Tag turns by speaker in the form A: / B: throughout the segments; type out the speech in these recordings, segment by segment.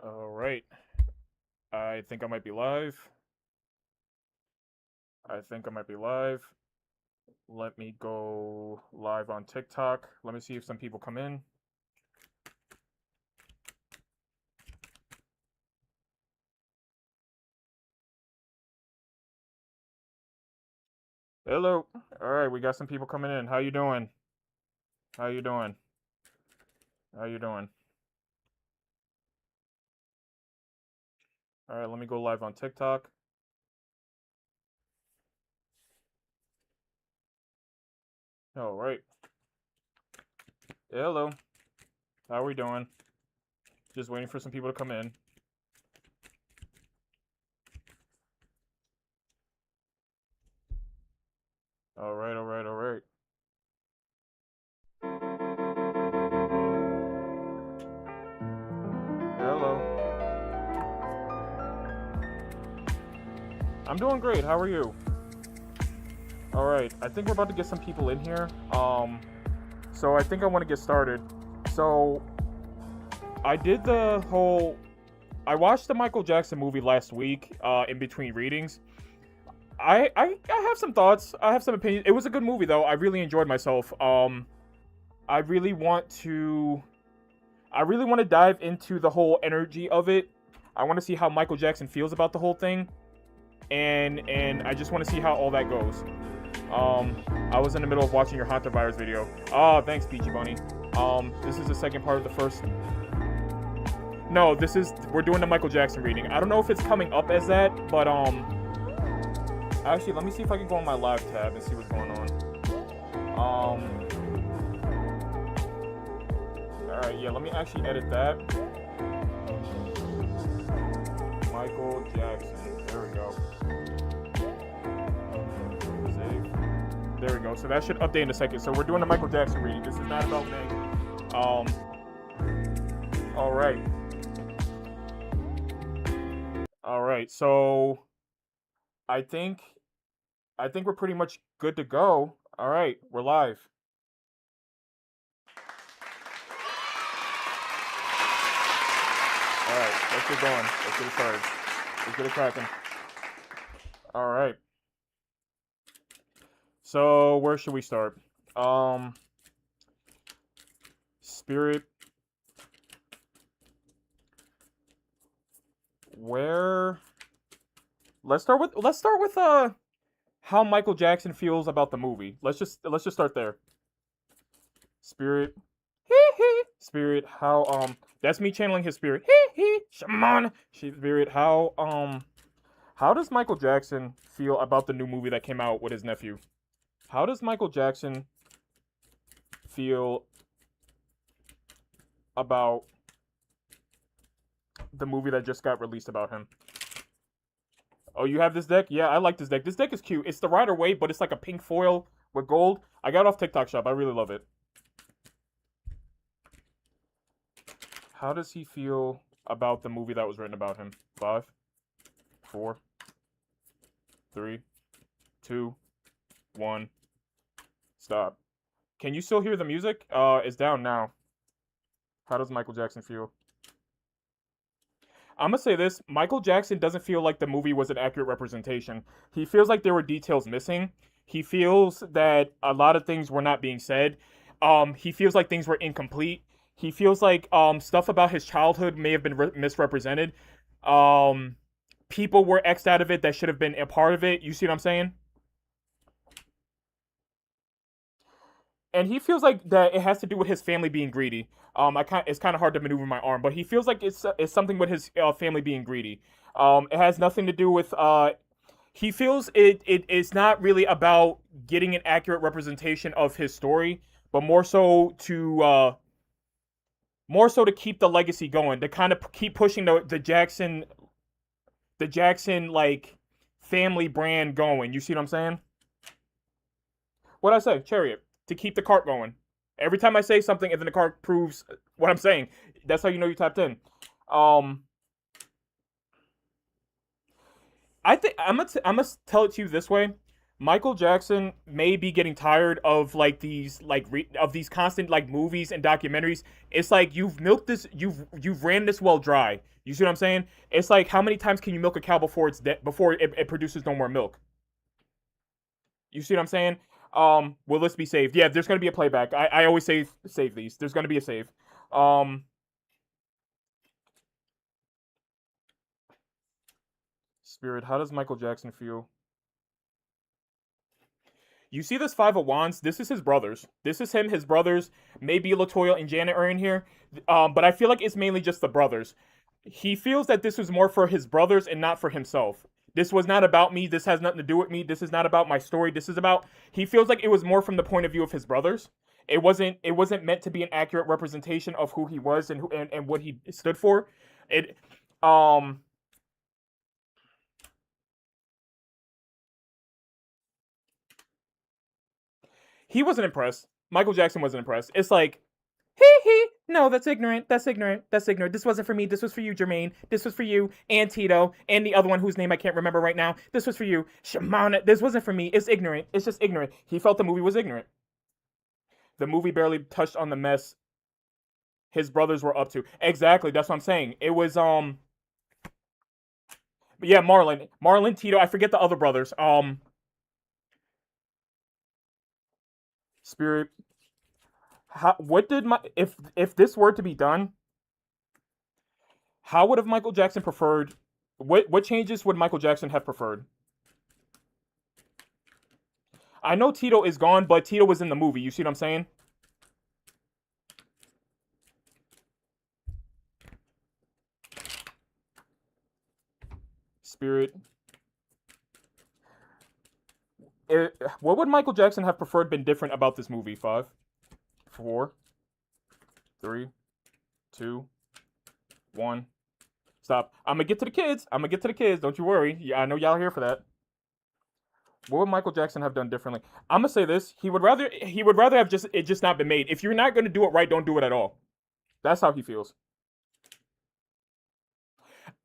A: All right. I think I might be live. I think I might be live. Let me go live on TikTok. Let me see if some people come in. Hello. All right, we got some people coming in. How you doing? How you doing? How you doing? All right, let me go live on TikTok. All right. Hello. How are we doing? Just waiting for some people to come in. All right, all right, all right. Hello. I'm doing great. How are you? All right. I think we're about to get some people in here. So I think I want to get started. So I did the whole. I watched the Michael Jackson movie last week. In between readings, I have some thoughts. I have some opinions. It was a good movie though. I really enjoyed myself. I really want to. I really want to dive into the whole energy of it. I want to see how Michael Jackson feels about the whole thing, and I just want to see how all that goes. I was in the middle of watching your Hantavirus video. Oh, thanks, Peachy Bunny. This is the second part of the first. No, we're doing the Michael Jackson reading. I don't know if it's coming up as that, but actually, let me see if I can go on my live tab and see what's going on. All right, yeah, let me actually edit that. Michael Jackson. There we go. Save. There we go. So that should update in a second. So we're doing the Michael Jackson reading. This is not about me. All right. All right. So I think we're pretty much good to go. All right, we're live. All right, let's get going. Let's get it started. Let's get it cracking. All right. So where should we start? Spirit. Where? Let's start with how Michael Jackson feels about the movie. Let's just start there. Spirit. Spirit, how that's me channeling his spirit. Shaman. Spirit, how does Michael Jackson feel about the new movie that came out with his nephew? How does Michael Jackson feel about the movie that just got released about him? Oh, you have this deck? Yeah, I like this deck. This deck is cute. It's the Rider Waite, but it's like a pink foil with gold. I got it off TikTok shop. I really love it. How does he feel about the movie that was written about him? 5, 4, 3, 2, 1. Stop. Can you still hear the music? It's down now. How does Michael Jackson feel? I'm gonna say this. Michael Jackson doesn't feel like the movie was an accurate representation. He feels like there were details missing. He feels that a lot of things were not being said. He feels like things were incomplete. He feels like stuff about his childhood may have been misrepresented. Um, People were xed out of it that should have been a part of it. You see what I'm saying? And he feels like that it has to do with his family being greedy. It's kind of hard to maneuver my arm, but he feels like it's something with his family being greedy. It has nothing to do with. He feels it's not really about getting an accurate representation of his story, but more so to keep the legacy going, to kind of keep pushing the Jackson like family brand going. You see what I'm saying? What I say, Chariot, to keep the cart going. Every time I say something, and then the cart proves what I'm saying, that's how you know you tapped in. Um, I think I'm gonna tell it to you this way. Michael Jackson may be getting tired of like these of these constant like movies and documentaries. It's like you've milked this, you've ran this well dry. You see what I'm saying? It's like how many times can you milk a cow before before it produces no more milk? You see what I'm saying? Will this be saved? Yeah, there's gonna be a playback. I always save these. There's gonna be a save. Um, Spirit, how does Michael Jackson feel? You see this Five of Wands? This is his brothers. This is him, his brothers. Maybe Latoya and Janet are in here. But I feel like it's mainly just the brothers. He feels that this was more for his brothers and not for himself. This was not about me. This has nothing to do with me. This is not about my story. This is about he feels like it was more from the point of view of his brothers. It wasn't meant to be an accurate representation of who he was and and what he stood for. It um he wasn't impressed. Michael Jackson wasn't impressed. It's like hee hee. No, that's ignorant. That's ignorant. That's ignorant. This wasn't for me. This was for you, Jermaine. This was for you, and Tito, and the other one whose name I can't remember right now. This was for you, Shimona. This wasn't for me. It's ignorant. It's just ignorant. He felt the movie was ignorant. The movie barely touched on the mess his brothers were up to. Exactly. That's what I'm saying. It was yeah, Marlon, Tito. I forget the other brothers. Spirit. How? What did my if this were to be done? How would have Michael Jackson preferred? What changes would Michael Jackson have preferred? I know Tito is gone, but Tito was in the movie. You see what I'm saying? Spirit. What would Michael Jackson have preferred been different about this movie? Five, four, three, two, one. Stop. I'm gonna get to the kids. I'm gonna get to the kids. Don't you worry. Yeah, I know y'all are here for that. What would Michael Jackson have done differently? I'm gonna say this. He would rather have just not been made. If you're not gonna do it right, don't do it at all. That's how he feels.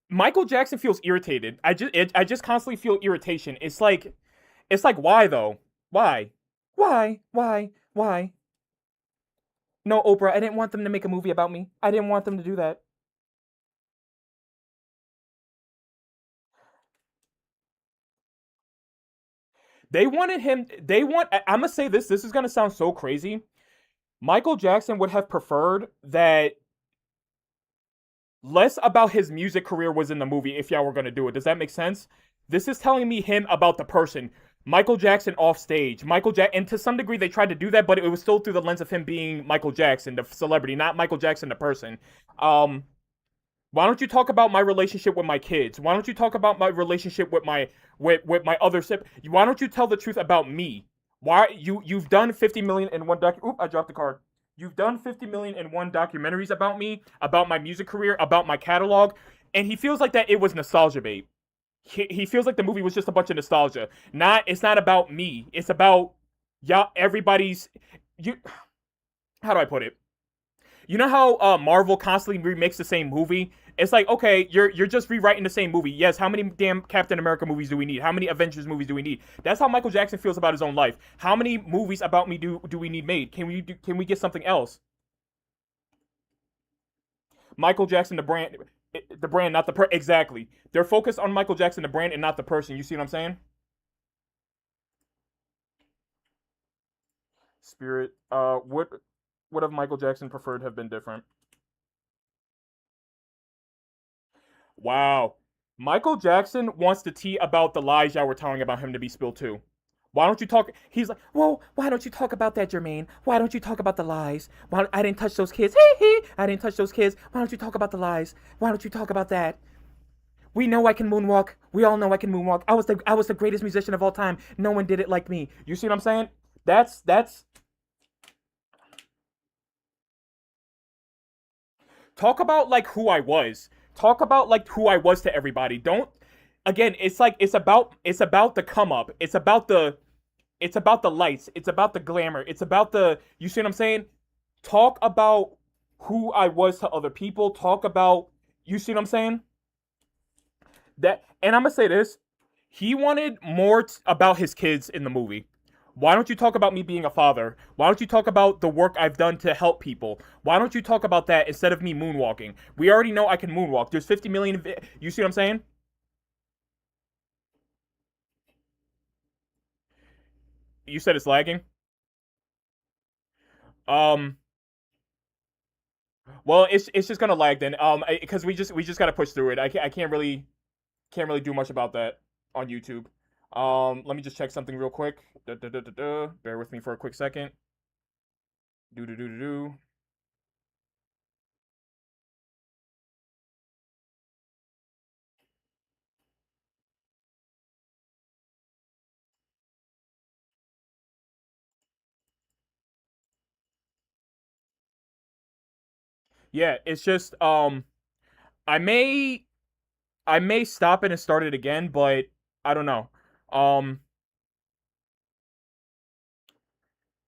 A: Michael Jackson feels irritated. I just constantly feel irritation. It's like why though? Why? Why? Why? Why? No, Oprah, I didn't want them to make a movie about me. I didn't want them to do that. They wanted him I'm going to say this is going to sound so crazy. Michael Jackson would have preferred that less about his music career was in the movie if y'all were going to do it. Does that make sense? This is telling me him about the person. Michael Jackson off stage. And to some degree they tried to do that, but it was still through the lens of him being Michael Jackson, the celebrity, not Michael Jackson the person. Um why don't you talk about my relationship with my kids? Why don't you talk about my relationship with my other sip? Why don't you tell the truth about me? Why you've done 50 million in one doc? Oop, I dropped the card. You've done 50 million in one documentaries about me, about my music career, about my catalog, and he feels like that it was nostalgia bait. He feels like the movie was just a bunch of nostalgia. It's not about me. It's about y'all. Everybody's you. How do I put it? You know how Marvel constantly remakes the same movie? It's like, okay, you're just rewriting the same movie. Yes, how many damn Captain America movies do we need? How many Avengers movies do we need? That's how Michael Jackson feels about his own life. How many movies about me do we need made? Can we get something else? Michael Jackson the brand, not the exactly. They're focused on Michael Jackson the brand and not the person. You see what I'm saying? Spirit. What would have Michael Jackson preferred have been different? Wow. Michael Jackson wants to tea about the lies y'all were telling about him to be spilled too. Why don't you talk? He's like, well, why don't you talk about that, Jermaine? Why don't you talk about the lies? I didn't touch those kids. Hee hee. I didn't touch those kids. Why don't you talk about the lies? Why don't you talk about that? We know I can moonwalk. We all know I can moonwalk. I was the greatest musician of all time. No one did it like me. You see what I'm saying? That's talk about like who I was. Talk about like who I was to everybody. Don't again, it's like it's about the come up. It's about the lights. It's about the glamour. It's about the you see what I'm saying? Talk about who I was to other people. Talk about you see what I'm saying? That and I'm gonna say this. He wanted more about his kids in the movie. Why don't you talk about me being a father? Why don't you talk about the work I've done to help people? Why don't you talk about that instead of me moonwalking? We already know I can moonwalk. There's 50 million. You see what I'm saying? You said it's lagging. Um. Well, it's just gonna lag then. Because we just gotta push through it. I can't really do much about that on YouTube. Let me just check something real quick. Bear with me for a quick second. Do do do do do. Yeah, it's just I may I may stop it and start it again, but I don't know. Um,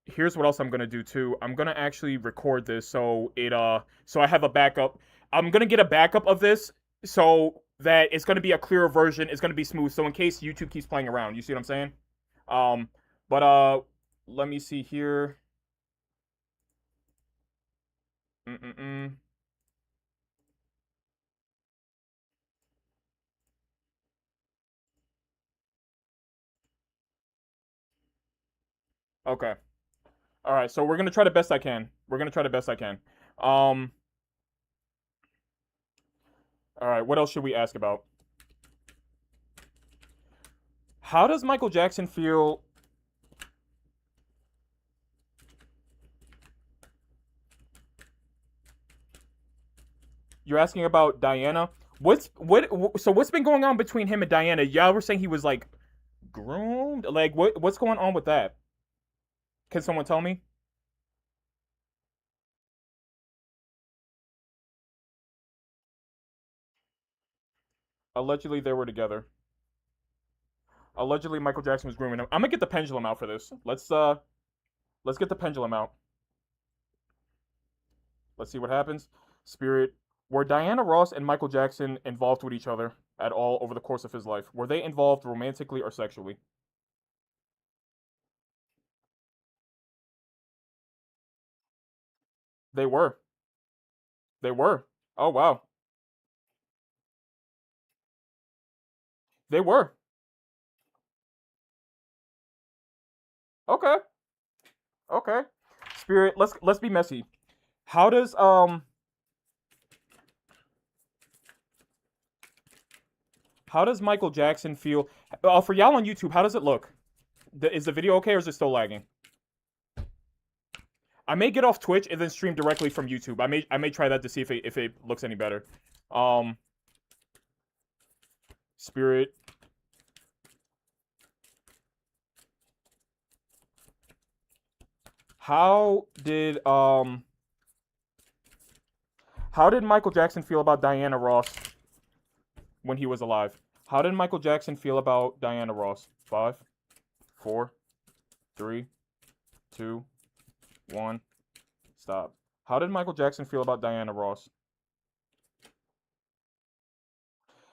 A: Here's what else I'm gonna do too. I'm gonna actually record this so I have a backup. I'm gonna get a backup of this so that it's gonna be a clearer version. It's gonna be smooth. So in case YouTube keeps playing around, you see what I'm saying? Um, but let me see here. Mm-mm-mm. Okay. All right. So we're gonna try the best I can. We're gonna try the best I can. Um. All right. What else should we ask about? How does Michael Jackson feel? You're asking about Diana. What's been going on between him and Diana? Y'all were saying he was like groomed. Like what's going on with that? Can someone tell me? Allegedly they were together. Allegedly Michael Jackson was grooming him. I'm gonna get the pendulum out for this. Let's get the pendulum out. Let's see what happens. Spirit, were Diana Ross and Michael Jackson involved with each other at all over the course of his life? Were they involved romantically or sexually? They were. They were. Oh wow. They were. Okay. Okay. Spirit, let's be messy. How does how does Michael Jackson feel? For y'all on YouTube, how does it look? Is the video okay or is it still lagging? I may get off Twitch and then stream directly from YouTube. I may try that to see if it looks any better. Um, Spirit, how did how did Michael Jackson feel about Diana Ross when he was alive? How did Michael Jackson feel about Diana Ross? Five, four, three, two, one. Stop. How did Michael Jackson feel about Diana Ross?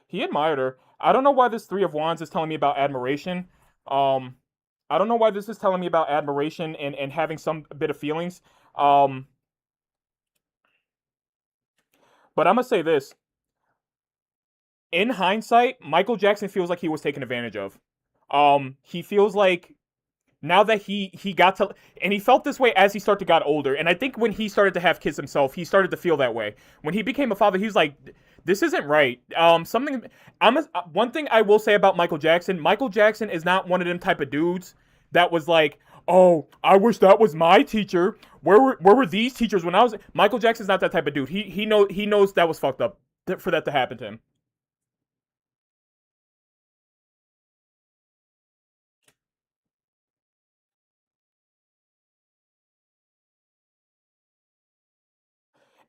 A: He admired her. I don't know why this Three of Wands is telling me about admiration. Um, I don't know why this is telling me about admiration and having some bit of feelings. Um, but I'm gonna say this: in hindsight, Michael Jackson feels like he was taken advantage of. He feels like now that he got to, and he felt this way as he started to got older, and I think when he started to have kids himself, he started to feel that way. When he became a father, he was like, this isn't right. Something one thing I will say about Michael Jackson is not one of them type of dudes that was like, oh, I wish that was my teacher. Where were these teachers when I was? Michael Jackson's not that type of dude. He knows that was fucked up for that to happen to him.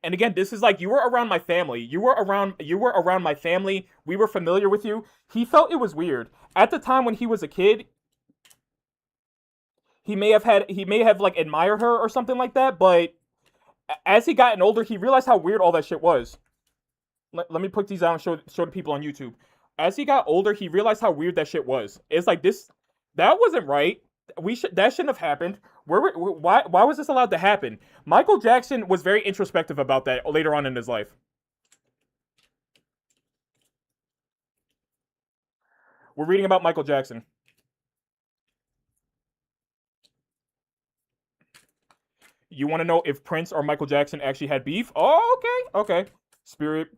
A: And again, this is like you were around my family. You were around my family. We were familiar with you. He felt it was weird. At the time when he was a kid, he may have like admired her or something like that, but as he gotten older, he realized how weird all that shit was. Let me put these out and show the people on YouTube. As he got older, he realized how weird that shit was. It's like this, that wasn't right. That shouldn't have happened. Why was this allowed to happen? Michael Jackson was very introspective about that later on in his life. We're reading about Michael Jackson. You want to know if Prince or Michael Jackson actually had beef? Oh, okay, okay. Spirit.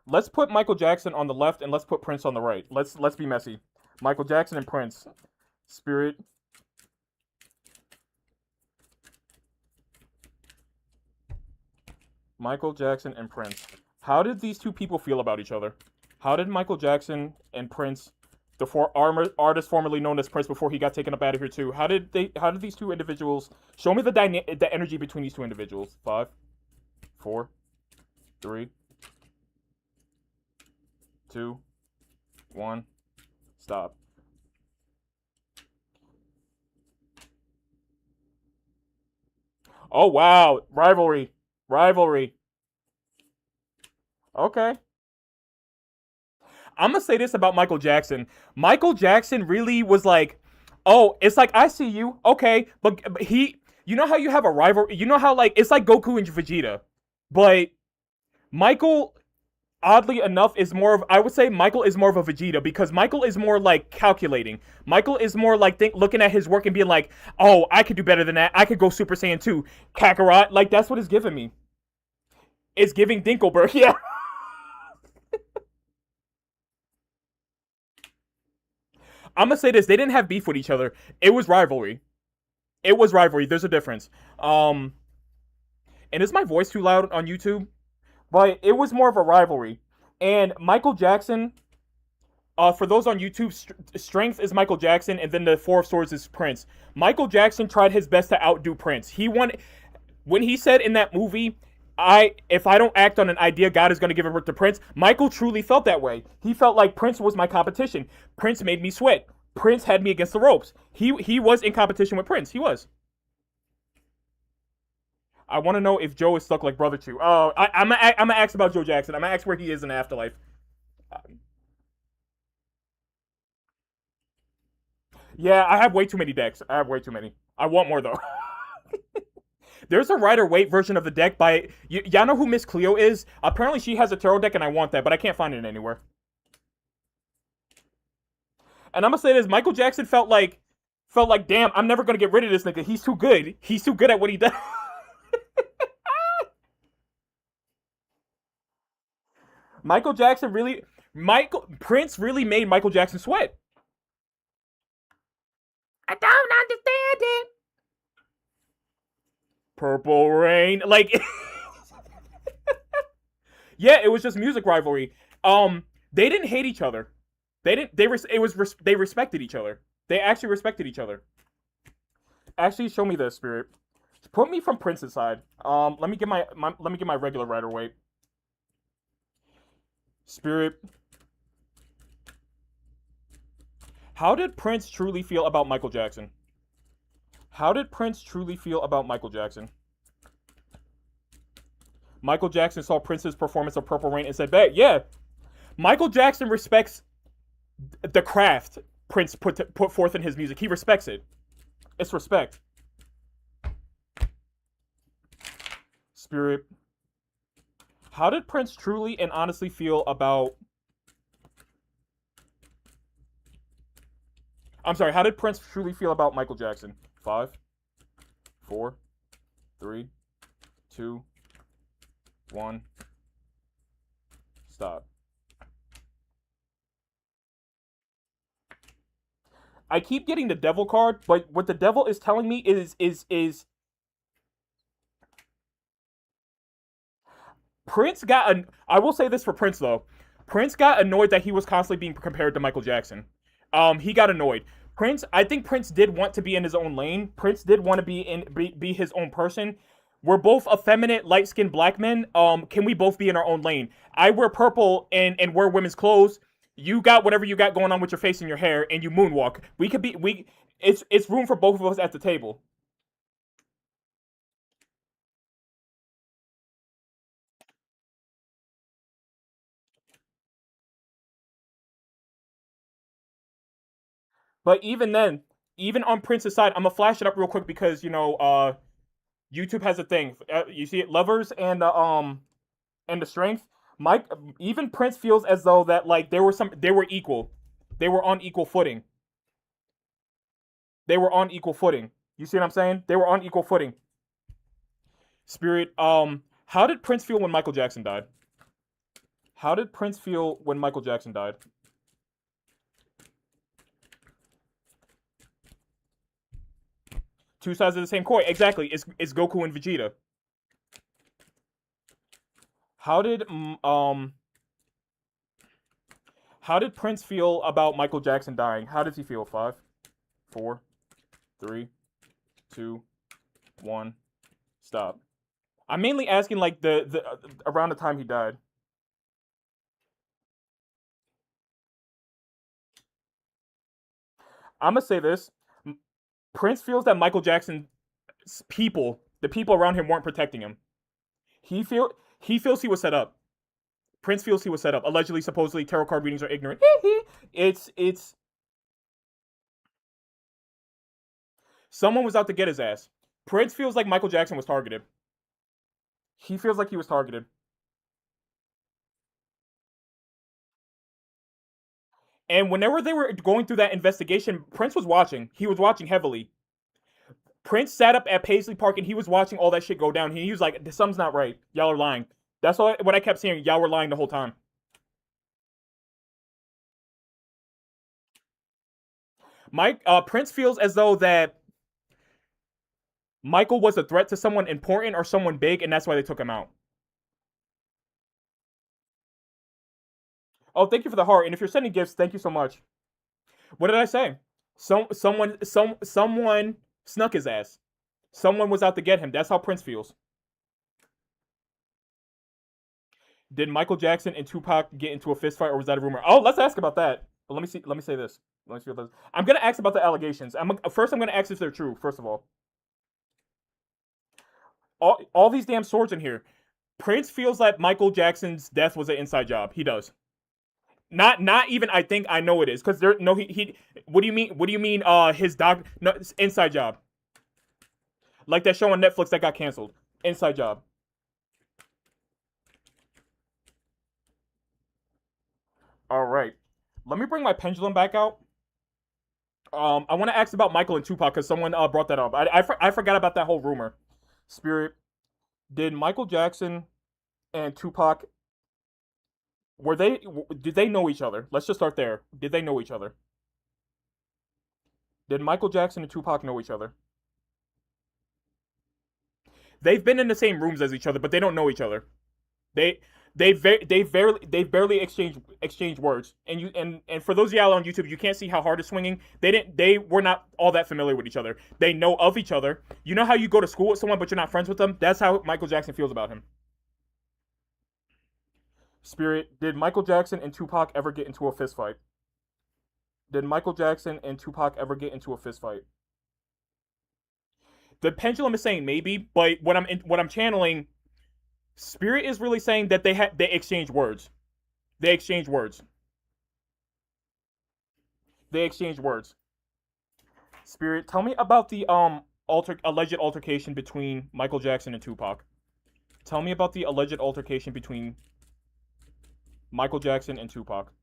A: Let's put Michael Jackson on the left and let's put Prince on the right. Let's be messy. Michael Jackson and Prince. Spirit. Michael Jackson and Prince. How did these two people feel about each other? How did Michael Jackson and Prince, the four artists formerly known as Prince before he got taken up out of here too, how did these two individuals show me the energy between these two individuals? 5, 4, 3, 2, 1, stop. Oh wow, rivalry. Okay. I'm gonna say this about Michael Jackson. Michael Jackson really was like, oh, it's like I see you, okay, but he, you know how you have a rival, you know how like it's like Goku and Vegeta, but Michael, oddly enough, is more of, I would say Michael is more of a Vegeta because Michael is more like calculating. Michael is more like looking at his work and being like, oh, I could do better than that. I could go Super Saiyan 2, Kakarot. Like that's what it's giving me. It's giving Dinkelberg, yeah. I'm gonna say this: they didn't have beef with each other. It was rivalry. It was rivalry. There's a difference. And is my voice too loud on YouTube? But it was more of a rivalry. And Michael Jackson, for those on YouTube, strength is Michael Jackson, and then the Four of Swords is Prince. Michael Jackson tried his best to outdo Prince. He won when he said in that movie, if I don't act on an idea, God is going to give it to Prince. Michael truly felt that way. He felt like Prince was my competition. Prince made me sweat. Prince had me against the ropes. He was in competition with Prince. He was. I want to know if Joe is stuck like Brother Chew. Oh, I'm gonna ask about Joe Jackson. I'm gonna ask where he is in the afterlife. Uh, yeah, I have way too many decks. I have way too many. I want more though. There's a Rider Waite version of the deck by y'all know who Miss Cleo is? Apparently she has a tarot deck and I want that, but I can't find it anywhere. And I'm gonna say this: Michael Jackson felt like, damn, I'm never gonna get rid of this nigga. He's too good. He's too good at what he does. Michael Jackson really, Michael Prince really made Michael Jackson sweat. I don't understand it. Purple Rain, like, yeah, it was just music rivalry. They didn't hate each other. They didn't. They respected each other. They actually respected each other. Actually, show me this, Spirit. Put me from Prince's side. Let me get let me get my regular Rider Waite. Spirit. How did Prince truly feel about Michael Jackson? How did Prince truly feel about Michael Jackson? Michael Jackson saw Prince's performance of Purple Rain and said, "Bet, yeah." Michael Jackson respects the craft Prince put forth in his music. He respects it. It's respect. Spirit. How did Prince truly and honestly feel about? I'm sorry. How did Prince truly feel about Michael Jackson? 5, 4, 3, 2, 1. Stop. I keep getting the devil card, but what the devil is telling me is Prince got an. I will say this for Prince though. Prince got annoyed that he was constantly being compared to Michael Jackson. He got annoyed. Prince, I think Prince did want to be in his own lane. Prince did want to be his own person. We're both effeminate, light skinned black men. Can we both be in our own lane? I wear purple and wear women's clothes. You got whatever you got going on with your face and your hair, and you moonwalk. We could be we. It's room for both of us at the table. But even then, even on Prince's side, I'm gonna flash it up real quick because YouTube has a thing. You see it, lovers and the strength. Mike, even Prince feels as though that like they were equal, they were on equal footing. They were on equal footing. You see what I'm saying? They were on equal footing. Spirit, how did Prince feel when Michael Jackson died? How did Prince feel when Michael Jackson died? Two sides of the same coin. Exactly. It's Goku and Vegeta. How did Prince feel about Michael Jackson dying? How does he feel? 5, 4, 3, 2, 1. Stop. I'm mainly asking like the around the time he died. I'm gonna say this. Prince feels that Michael Jackson's people, the people around him, weren't protecting him. He feels he was set up. Prince feels he was set up. Allegedly, supposedly, tarot card readings are ignorant. it's someone was out to get his ass. Prince feels like Michael Jackson was targeted. He feels like he was targeted. And whenever they were going through that investigation, Prince was watching. He was watching heavily. Prince sat up at Paisley Park and he was watching all that shit go down. He was like, "Something's not right. Y'all are lying." That's what I kept saying. Y'all were lying the whole time. Prince feels as though that Michael was a threat to someone important or someone big, and that's why they took him out. Oh, thank you for the heart. And if you're sending gifts, thank you so much. What did I say? Someone snuck his ass. Someone was out to get him. That's how Prince feels. Did Michael Jackson and Tupac get into a fist fight, or was that a rumor? Oh, let's ask about that. But let me see. Let me say this. Let me see what this. I'm gonna ask about the allegations. I'm gonna ask if they're true. First of all, all these damn swords in here. Prince feels like Michael Jackson's death was an inside job. He does. Not even I think I know it is because there no he what do you mean his dog no it's inside job, like that show on Netflix that got canceled, inside job. All right, let me bring my pendulum back out. I want to ask about Michael and Tupac because someone brought that up. I forgot about that whole rumor. Spirit, did Michael Jackson and Tupac did they know each other? Let's just start there. Did they know each other? Did Michael Jackson and Tupac know each other? They've been in the same rooms as each other, but they don't know each other. They they barely exchange words. And for those of y'all on YouTube, you can't see how hard it's swinging. They were not all that familiar with each other. They know of each other. You know how you go to school with someone but you're not friends with them? That's how Michael Jackson feels about him. Spirit, did Michael Jackson and Tupac ever get into a fist fight? Did Michael Jackson and Tupac ever get into a fist fight? The pendulum is saying maybe, but what I'm channeling, Spirit is really saying that they exchange words. They exchange words. They exchange words. Spirit, tell me about the alleged altercation between Michael Jackson and Tupac. Tell me about the alleged altercation between Michael Jackson and Tupac.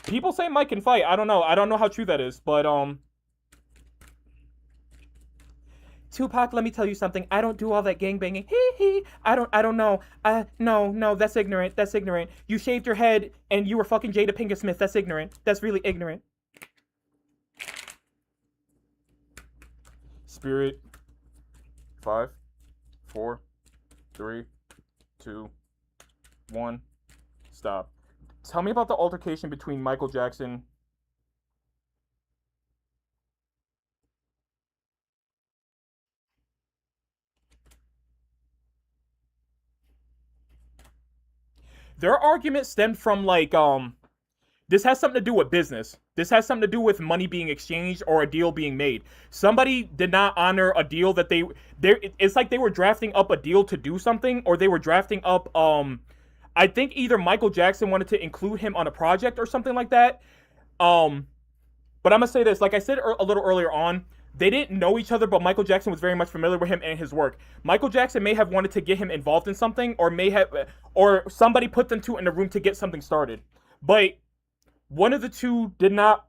A: People say Mike can fight. I don't know. I don't know how true that is, but Tupac, let me tell you something. I don't do all that gangbanging. Hee hee. I don't know. No, that's ignorant. That's ignorant. You shaved your head and you were fucking Jada Pinkett Smith. That's ignorant. That's really ignorant. Spirit. 5, 4, 3, 2, 1. Stop. Tell me about the altercation between Michael Jackson. Their argument stemmed from like this has something to do with business. This has something to do with money being exchanged or a deal being made. Somebody did not honor a deal that they it's like they were drafting up a deal to do something, or they were drafting up I think either Michael Jackson wanted to include him on a project or something like that. Um, but I'm gonna say this, like I said a little earlier on, they didn't know each other, but Michael Jackson was very much familiar with him and his work. Michael Jackson may have wanted to get him involved in something, or somebody put them two in a room to get something started. But one of the two did not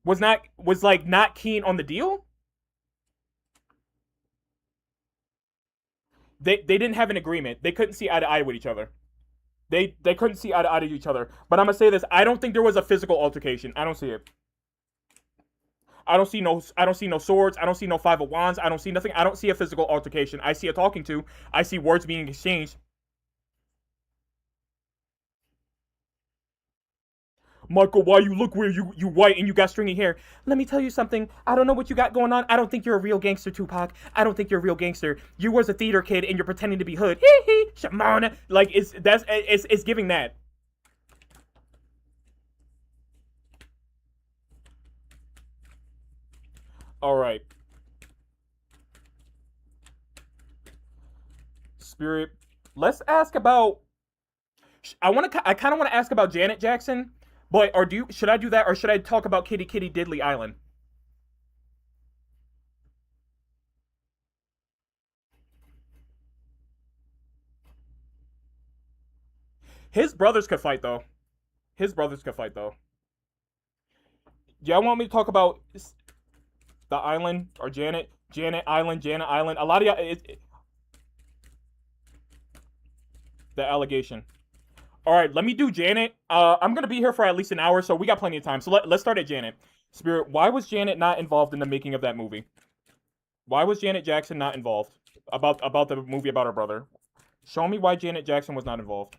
A: was like not keen on the deal. They didn't have an agreement. They couldn't see eye to eye with each other. They couldn't see eye to eye to each other. But I'm gonna say this: I don't think there was a physical altercation. I don't see it. I don't see no swords. I don't see no five of wands. I don't see nothing. I don't see a physical altercation. I see a talking to. I see words being exchanged. Michael, why you look weird? You white and you got stringy hair. Let me tell you something. I don't know what you got going on. I don't think you're a real gangster, Tupac. I don't think you're a real gangster. You was a theater kid and you're pretending to be hood. Hee hee. Shamana. Like it's giving that. All right, Spirit. Let's ask about. I kind of want to ask about Janet Jackson, but or do you, should I do that or should I talk about Kitty Kitty Diddley Island? His brothers could fight though. His brothers could fight though. Y'all want me to talk about the island or Janet Island? A lot of y'all, the allegation. All right, let me do Janet. I'm gonna be here for at least an hour, so we got plenty of time. So let's start at Janet. Spirit, why was Janet not involved in the making of that movie? Why was Janet Jackson not involved about the movie about her brother? Show me why Janet Jackson was not involved.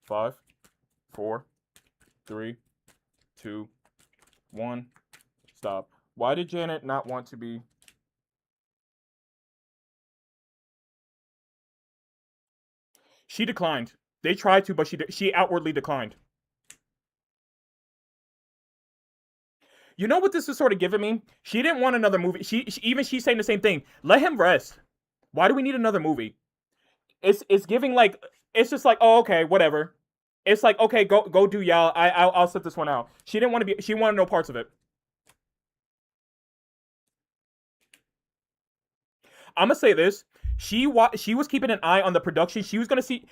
A: 5, 4, 3, 2, 1. Stop. Why did Janet not want to be? She declined. They tried to, but she outwardly declined. You know what this is sort of giving me? She didn't want another movie. She's saying the same thing. Let him rest. Why do we need another movie? It's giving like it's just like, oh, okay, whatever. It's like, okay, go do y'all. I'll sit this one out. She didn't want to be. She wanted no parts of it. I'm gonna say this. She was keeping an eye on the production. She was gonna see.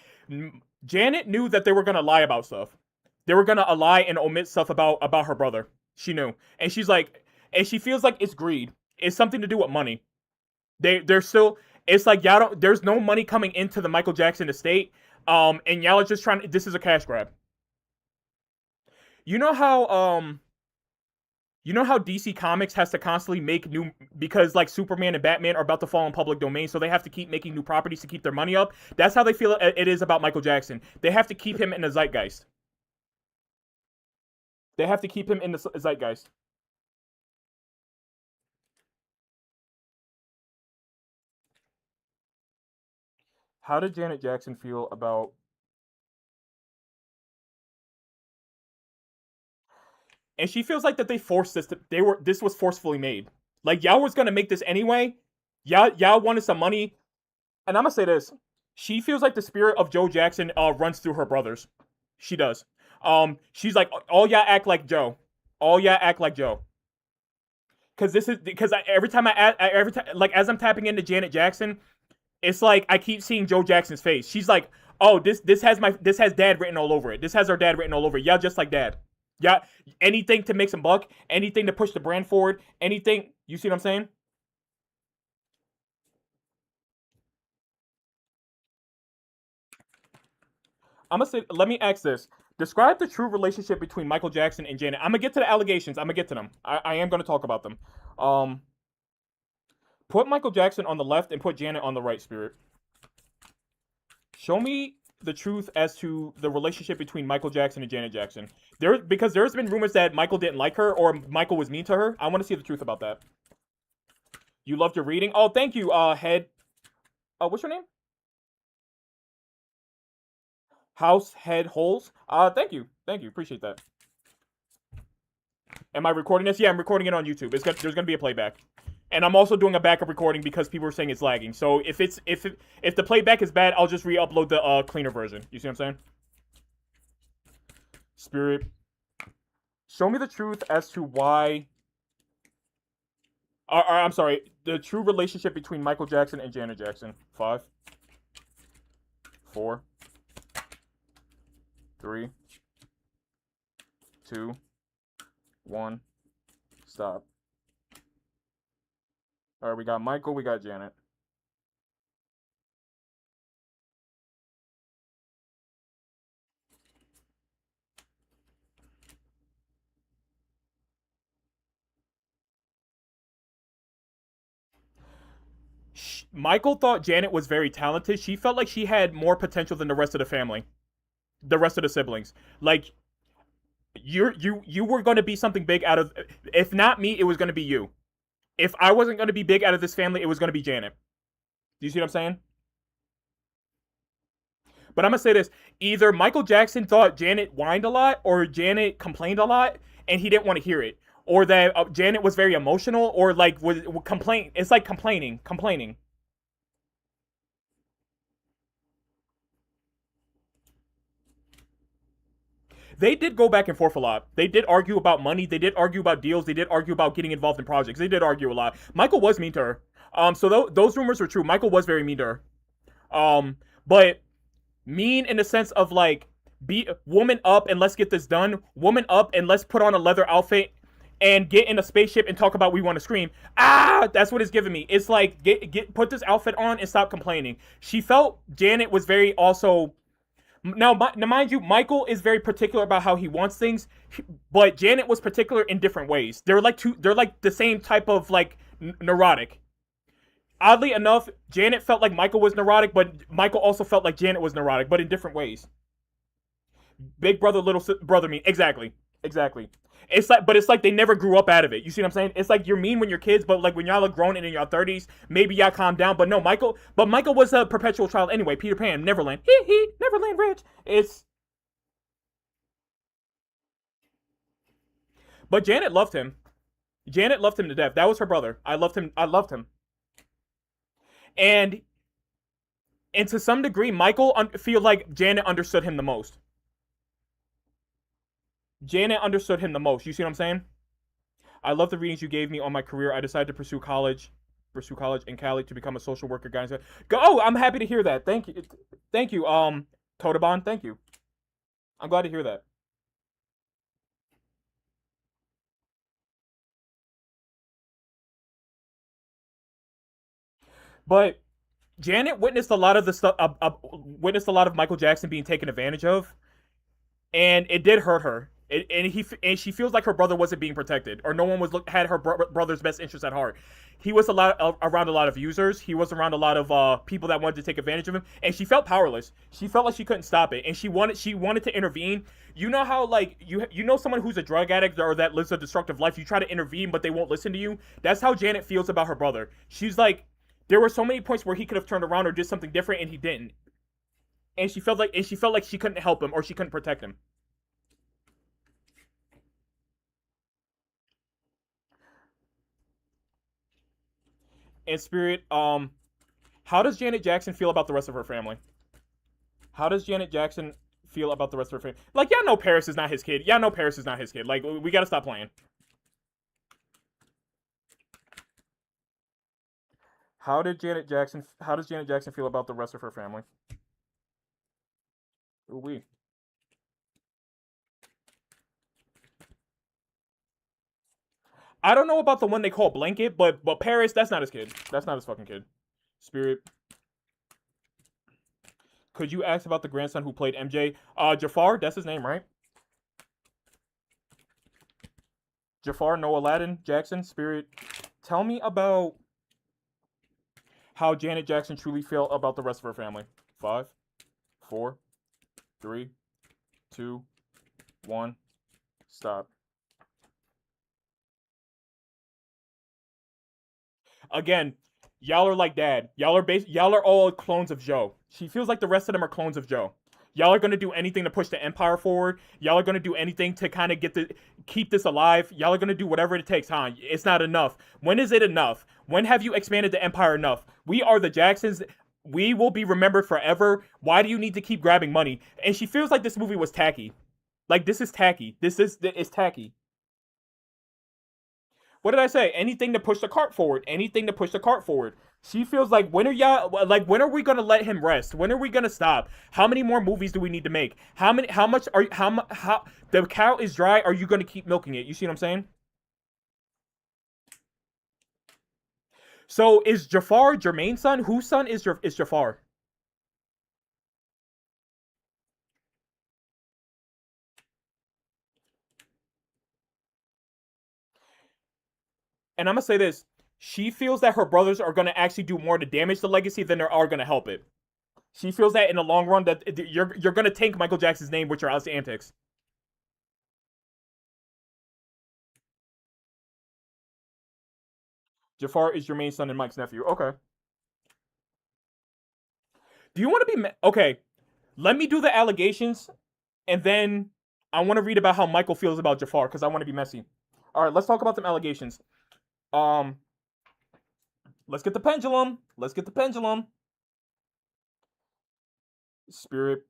A: Janet knew that they were gonna lie about stuff. They were gonna lie and omit stuff about her brother. She knew, and she's like, and she feels like it's greed. It's something to do with money. They're still. It's like y'all don't. There's no money coming into the Michael Jackson estate. And y'all are just trying. This is a cash grab. You know how DC Comics has to constantly make new because like Superman and Batman are about to fall in public domain, so they have to keep making new properties to keep their money up. That's how they feel it is about Michael Jackson. They have to keep him in the zeitgeist. They have to keep him in the zeitgeist. How did Janet Jackson feel about? And she feels like that they forced this. This was forcefully made. Like y'all was gonna make this anyway. Y'all wanted some money, and I'm gonna say this. She feels like the spirit of Joe Jackson runs through her brothers. She does. She's like, all y'all act like Joe. All y'all act like Joe. Because this is because every time like as I'm tapping into Janet Jackson, it's like I keep seeing Joe Jackson's face. She's like, oh, this has dad written all over it. This has our dad written all over it. Y'all just like dad. Yeah, anything to make some buck, anything to push the brand forward, anything. You see what I'm saying? I'm gonna say. Let me ask this. Describe the true relationship between Michael Jackson and Janet. I'm gonna get to the allegations. I'm gonna get to them. I am gonna talk about them. Um, put Michael Jackson on the left and put Janet on the right. Spirit. Show me the truth as to the relationship between Michael Jackson and Janet Jackson. Because there's been rumors that Michael didn't like her or Michael was mean to her. I want to see the truth about that. You loved your reading. Oh, thank you, head. What's your name? House Head Holes. Thank you, appreciate that. Am I recording this? Yeah, I'm recording it on YouTube. There's gonna be a playback, and I'm also doing a backup recording because people are saying it's lagging. So if the playback is bad, I'll just re-upload the cleaner version. You see what I'm saying? Spirit, show me the truth as to why. I'm sorry, the true relationship between Michael Jackson and Janet Jackson. 5, 4, 3, 2, 1. Stop. All right, we got Michael, we got Janet. Michael thought Janet was very talented. She felt like she had more potential than the rest of the family, the rest of the siblings. Like you were going to be something big out of. If not me, it was going to be you. If I wasn't going to be big out of this family, it was going to be Janet. Do you see what I'm saying? But I'm gonna say this: either Michael Jackson thought Janet whined a lot, or Janet complained a lot, and he didn't want to hear it, or that Janet was very emotional, or like would complain. It's like complaining. They did go back and forth a lot. They did argue about money. They did argue about deals. They did argue about getting involved in projects. They did argue a lot. Michael was mean to her. So those rumors were true. Michael was very mean to her. But mean in the sense of like, be woman up and let's get this done. Woman up and let's put on a leather outfit and get in a spaceship and talk about we want to scream. That's what it's giving me. It's like get put this outfit on and stop complaining. She felt Janet was very also. Now, mind you, Michael is very particular about how he wants things, but Janet was particular in different ways. They're like they're like the same type of like neurotic. Oddly enough, Janet felt like Michael was neurotic, but Michael also felt like Janet was neurotic, but in different ways. Big brother, little brother mean. Exactly. It's like they never grew up out of it. You see what I'm saying? It's like you're mean when you're kids, but like when y'all are grown and in your 30s, maybe y'all calm down. But no, Michael was a perpetual child anyway. Peter Pan, Neverland, Neverland Rich. But Janet loved him. Janet loved him to death. That was her brother. I loved him. I loved him. And and to some degree, Michael feel like Janet understood him the most. Janet understood him the most. You see what I'm saying? I love the readings you gave me on my career. I decided to pursue college in Cali to become a social worker. Guys, go! Oh, I'm happy to hear that. Thank you. Totobon, thank you. I'm glad to hear that. But Janet witnessed a lot of the stuff. Witnessed a lot of Michael Jackson being taken advantage of, and it did hurt her. And she feels like her brother wasn't being protected, or no one had her brother's best interest at heart. He was around a lot of users. He was around a lot of people that wanted to take advantage of him, and she felt powerless. She felt like she couldn't stop it, and she wanted to intervene. You know how like you know someone who's a drug addict or that lives a destructive life. You try to intervene, but they won't listen to you. That's how Janet feels about her brother. She's like, there were so many points where he could have turned around or did something different, and he didn't. And she felt like she couldn't help him or she couldn't protect him. In spirit, how does Janet Jackson feel about the rest of her family? How does Janet Jackson feel about the rest of her family? Like, y'all know Paris is not his kid. Y'all know Paris is not his kid. Like, we gotta stop playing. How does Janet Jackson feel about the rest of her family? Ooh, we. I don't know about the one they call Blanket, but Paris, that's not his kid. That's not his fucking kid. Spirit, could you ask about the grandson who played MJ? Jafar, that's his name, right? Jafar Noah Aladdin Jackson. Spirit, tell me about how Janet Jackson truly felt about the rest of her family. 5, 4, 3, 2, 1. Stop. Again, y'all are like dad. Y'all are all clones of Joe. She feels like the rest of them are clones of Joe. Y'all are gonna do anything to push the empire forward. Y'all are gonna do anything to kind of keep this alive. Y'all are gonna do whatever it takes, huh? It's not enough. When is it enough? When have you expanded the empire enough? We are the Jacksons. We will be remembered forever. Why do you need to keep grabbing money? And she feels like this movie was tacky. Like, this is tacky. It's tacky. What did I say? Anything to push the cart forward. Anything to push the cart forward. She feels like, when are we gonna let him rest? When are we gonna stop? How many more movies do we need to make? How the cow is dry, are you gonna keep milking it? You see what I'm saying? So is Jafar Jermaine's son? Whose son is Jafar? And I'm gonna say this. She feels that her brothers are gonna actually do more to damage the legacy than they are gonna help it. She feels that in the long run that you're gonna tank Michael Jackson's name with your house antics. Jafar is Jermaine's son and Mike's nephew. Okay. Do you want to be okay? Let me do the allegations, and then I want to read about how Michael feels about Jafar because I want to be messy. All right, let's talk about them allegations. Um, let's get the pendulum. Let's get the pendulum. Spirit,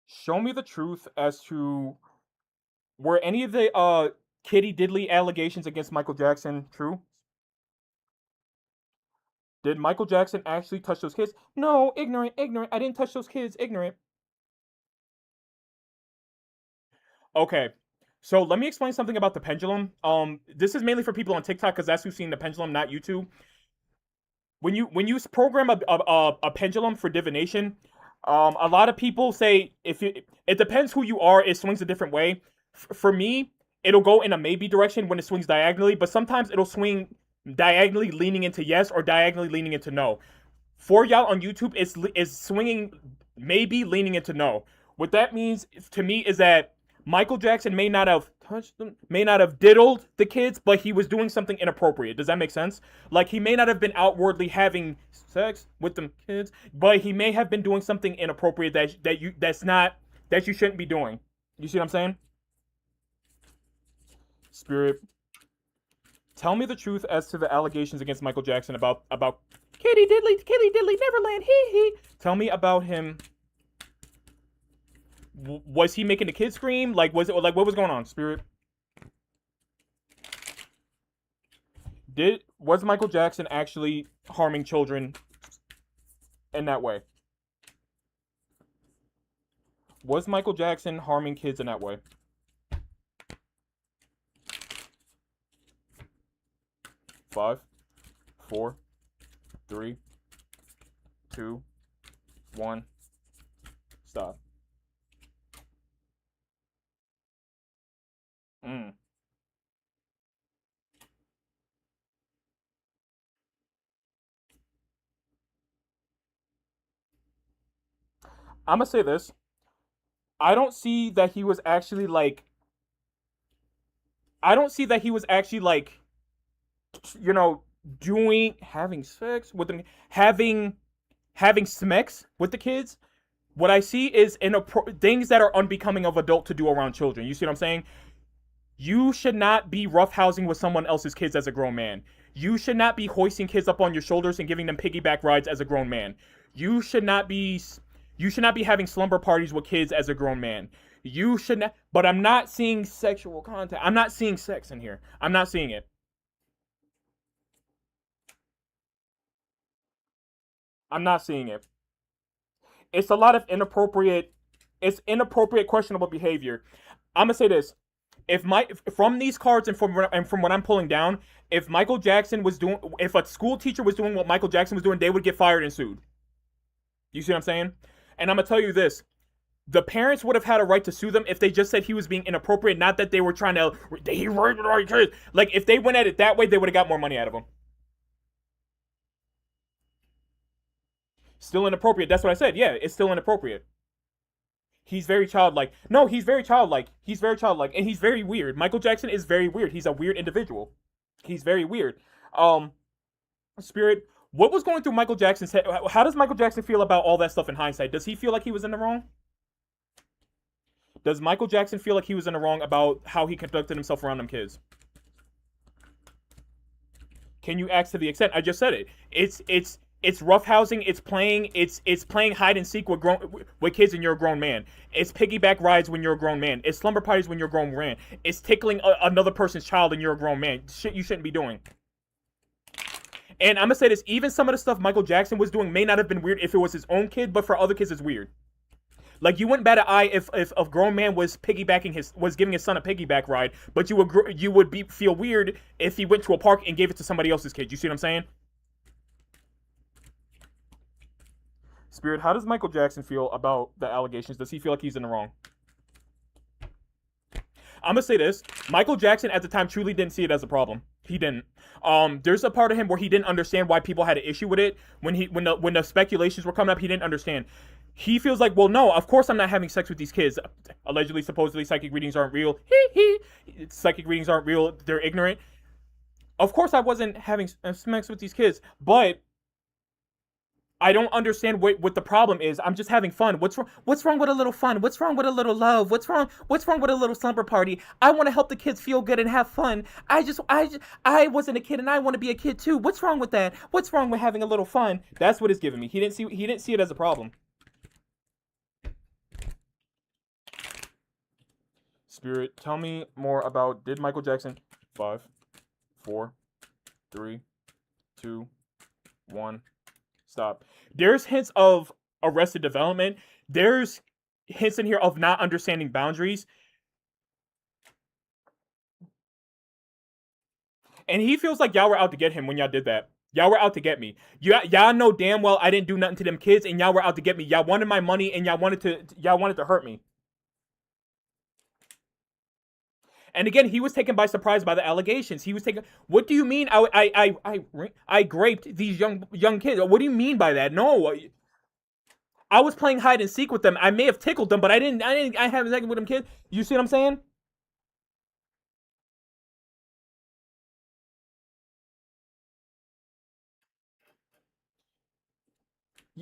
A: show me the truth as to were any of the Kitty Diddley allegations against Michael Jackson true? Did Michael Jackson actually touch those kids? No, ignorant, ignorant. I didn't touch those kids, ignorant. Okay. So let me explain something about the pendulum. This is mainly for people on TikTok because that's who's seen the pendulum, not YouTube. When you program a pendulum for divination, a lot of people say it depends who you are. It swings a different way. For me, it'll go in a maybe direction when it swings diagonally, but sometimes it'll swing diagonally leaning into yes or diagonally leaning into no. For y'all on YouTube, it's swinging maybe leaning into no. What that means to me is that Michael Jackson may not have touched them, may not have diddled the kids, but he was doing something inappropriate. Does that make sense? Like he may not have been outwardly having sex with them kids, but he may have been doing something inappropriate that you shouldn't be doing. You see what I'm saying? Spirit, tell me the truth as to the allegations against Michael Jackson about Kitty Diddley, Neverland, hee hee. Tell me about him. Was he making the kids scream? Like, was it like what was going on, Spirit? Was Michael Jackson actually harming children in that way? Was Michael Jackson harming kids in that way? Five, four, three, two, one. Stop. Mm. I'm gonna say this. I don't see that he was actually like. I don't see that he was actually like, you know, doing having sex with them, having smex with the kids. What I see is things that are unbecoming of adult to do around children. You see what I'm saying? You should not be roughhousing with someone else's kids as a grown man. You should not be hoisting kids up on your shoulders and giving them piggyback rides as a grown man. You should not be you should not be having slumber parties with kids as a grown man. You should not, but I'm not seeing sexual content. I'm not seeing sex in here. I'm not seeing it. I'm not seeing it. It's a lot of inappropriate questionable behavior. I'm gonna say this. From these cards and from what I'm pulling down, if a school teacher was doing what Michael Jackson was doing, they would get fired and sued. You see what I'm saying? And I'm gonna tell you this: the parents would have had a right to sue them if they just said he was being inappropriate, not that they were trying to he raped our kids. Like if they went at it that way, they would have got more money out of him. Still inappropriate. That's what I said. Yeah, it's still inappropriate. He's very childlike. No, he's very childlike. He's very childlike, and he's very weird. Michael Jackson is very weird. He's a weird individual. He's very weird. Um, Spirit, what was going through Michael Jackson's head? How does Michael Jackson feel about all that stuff in hindsight? Does he feel like he was in the wrong? Does Michael Jackson feel like he was in the wrong about how he conducted himself around them kids? Can you ask to the extent? I just said it. It's roughhousing. It's playing. It's playing hide and seek with kids, and you're a grown man. It's piggyback rides when you're a grown man. It's slumber parties when you're a grown man. It's tickling another person's child, and you're a grown man. Shit you shouldn't be doing. And I'm gonna say this: even some of the stuff Michael Jackson was doing may not have been weird if it was his own kid, but for other kids, it's weird. Like you wouldn't bat an eye if a grown man was giving his son a piggyback ride, but you would feel weird if he went to a park and gave it to somebody else's kid. You see what I'm saying? Spirit, how does Michael Jackson feel about the allegations? Does he feel like he's in the wrong? I'm gonna say this: Michael Jackson at the time truly didn't see it as a problem. He didn't. There's a part of him where he didn't understand why people had an issue with it. When the speculations were coming up, he didn't understand. He feels like, well, no, of course I'm not having sex with these kids. Allegedly, supposedly, psychic readings aren't real. Psychic readings aren't real. They're ignorant. Of course I wasn't having sex with these kids, but I don't understand what the problem is. I'm just having fun. What's wrong? What's wrong with a little fun? What's wrong with a little love? What's wrong? What's wrong with a little slumber party? I want to help the kids feel good and have fun. I wasn't a kid and I want to be a kid too. What's wrong with that? What's wrong with having a little fun? That's what it's giving me. He didn't see it as a problem. Spirit, tell me more about did Michael Jackson 5, 4, 3, 2, 1. Stop. There's hints of Arrested Development. There's hints in here of not understanding boundaries. And he feels like y'all were out to get him when y'all did that. Y'all were out to get me. Y'all know damn well I didn't do nothing to them kids, and y'all were out to get me. Y'all wanted my money, and y'all wanted to hurt me. And again, he was taken by surprise by the allegations. He was taken. What do you mean? I graped these young kids. What do you mean by that? No, I was playing hide and seek with them. I may have tickled them, but I didn't. I haven't sex with them kids. You see what I'm saying?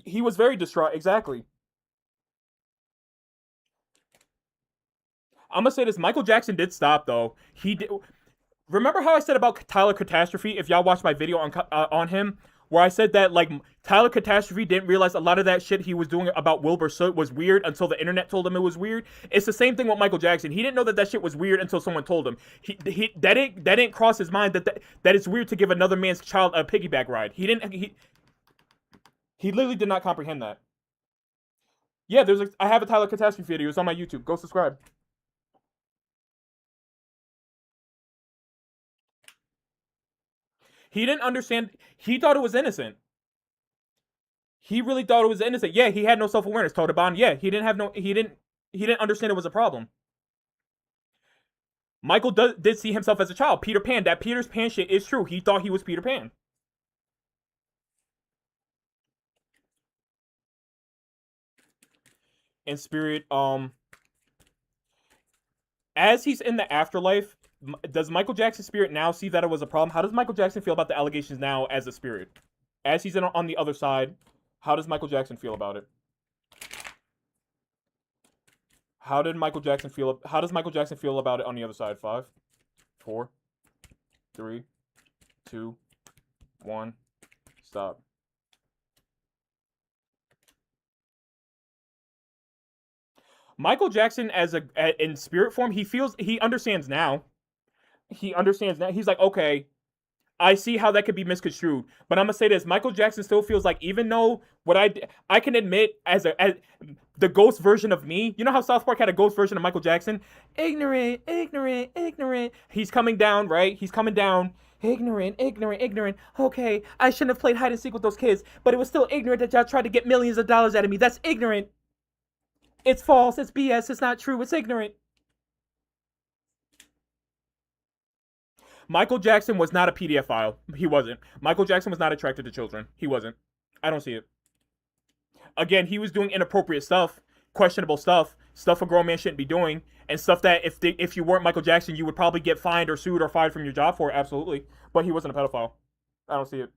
A: He was very distraught. Exactly. I'm gonna say this: Michael Jackson did stop though. He did. Remember how I said about Tyler Catastrophe? If y'all watched my video on him, where I said that like Tyler Catastrophe didn't realize a lot of that shit he was doing about Wilbur Soot was weird until the internet told him it was weird. It's the same thing with Michael Jackson. He didn't know that shit was weird until someone told him. That didn't cross his mind that it's weird to give another man's child a piggyback ride. He literally did not comprehend that. Yeah, I have a Tyler Catastrophe video. It's on my YouTube. Go subscribe. He didn't understand. He thought it was innocent. He really thought it was innocent. Yeah, he had no self-awareness. Totaban. Yeah, he didn't understand it was a problem. Michael did see himself as a child. Peter Pan. That Peter Pan shit is true. He thought he was Peter Pan. In spirit, as he's in the afterlife, does Michael Jackson's spirit now see that it was a problem? How does Michael Jackson feel about the allegations now as a spirit? As he's on the other side, how does Michael Jackson feel about it? How does Michael Jackson feel about it on the other side? 5, 4, 3, 2, 1. Stop. Michael Jackson in spirit form, he understands now. He understands now. He's like, okay, I see how that could be misconstrued. But I'm gonna say this: Michael Jackson still feels like, even though I can admit as the ghost version of me. You know how South Park had a ghost version of Michael Jackson? Ignorant, ignorant, ignorant. He's coming down, right? He's coming down. Ignorant, ignorant, ignorant. Okay, I shouldn't have played hide and seek with those kids, but it was still ignorant that y'all tried to get millions of dollars out of me. That's ignorant. It's false. It's BS. It's not true. It's ignorant. Michael Jackson was not a PDF file. He wasn't. Michael Jackson was not attracted to children. He wasn't. I don't see it. Again, he was doing inappropriate stuff, questionable stuff a grown man shouldn't be doing, and stuff that if you weren't Michael Jackson, you would probably get fined or sued or fired from your job for. Absolutely. But he wasn't a pedophile. I don't see it.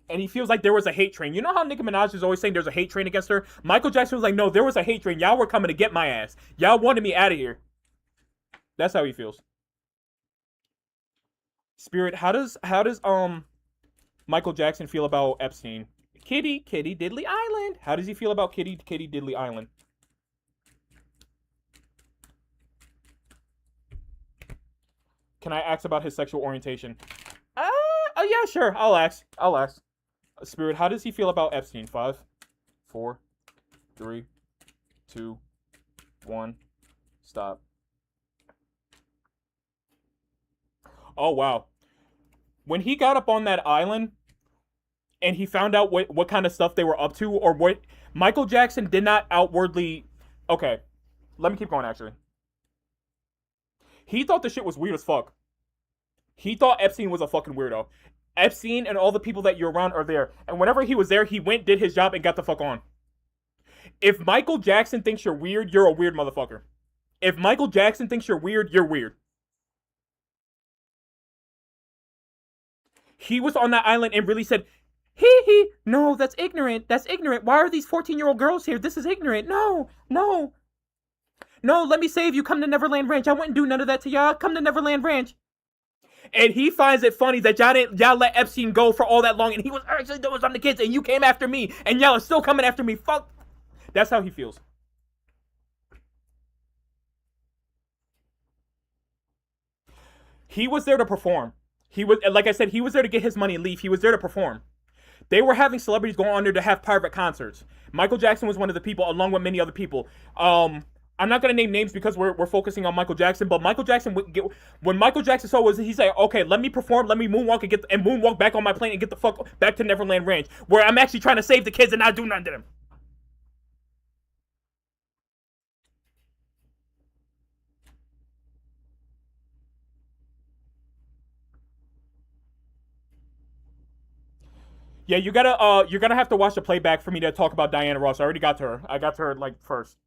A: And he feels like there was a hate train. You know how Nicki Minaj is always saying there's a hate train against her? Michael Jackson was like, no, there was a hate train. Y'all were coming to get my ass. Y'all wanted me out of here. That's how he feels. Spirit, how does Michael Jackson feel about Epstein? Kitty, Kitty Diddley Island. How does he feel about Kitty, Kitty Diddley Island? Can I ask about his sexual orientation? Oh yeah, sure. I'll ask. I'll ask. Spirit, how does he feel about Epstein? 5, 4, 3, 2, 1. Stop. Oh wow. When he got up on that island and he found out what kind of stuff they were up to, or what Michael Jackson did not outwardly. Okay, let me keep going. Actually, he thought the shit was weird as fuck. He thought Epstein was a fucking weirdo. Epstein and all the people that you're around are there, and whenever he was there, he went, did his job, and got the fuck on. If Michael Jackson thinks you're weird, you're a weird motherfucker. If Michael Jackson thinks you're weird, you're weird. He was on that island and really said, hee hee, no, that's ignorant. That's ignorant. Why are these 14-year-old girls here? This is ignorant. No, no. No, let me save you. Come to Neverland Ranch. I wouldn't do none of that to y'all. Come to Neverland Ranch. And he finds it funny that y'all let Epstein go for all that long, and he was actually doing something to kids, and you came after me, and y'all are still coming after me. Fuck. That's how he feels. He was there to perform. He was, like I said, he was there to get his money and leave. He was there to perform. They were having celebrities go on there to have private concerts. Michael Jackson was one of the people, along with many other people. I'm not gonna name names because we're focusing on Michael Jackson. But Michael Jackson when Michael Jackson saw was he said, okay, let me perform, let me moonwalk and moonwalk back on my plane and get the fuck back to Neverland Ranch, where I'm actually trying to save the kids and not do nothing to them. Yeah, you're gonna have to watch the playback for me to talk about Diana Ross. I already got to her. I got to her like first.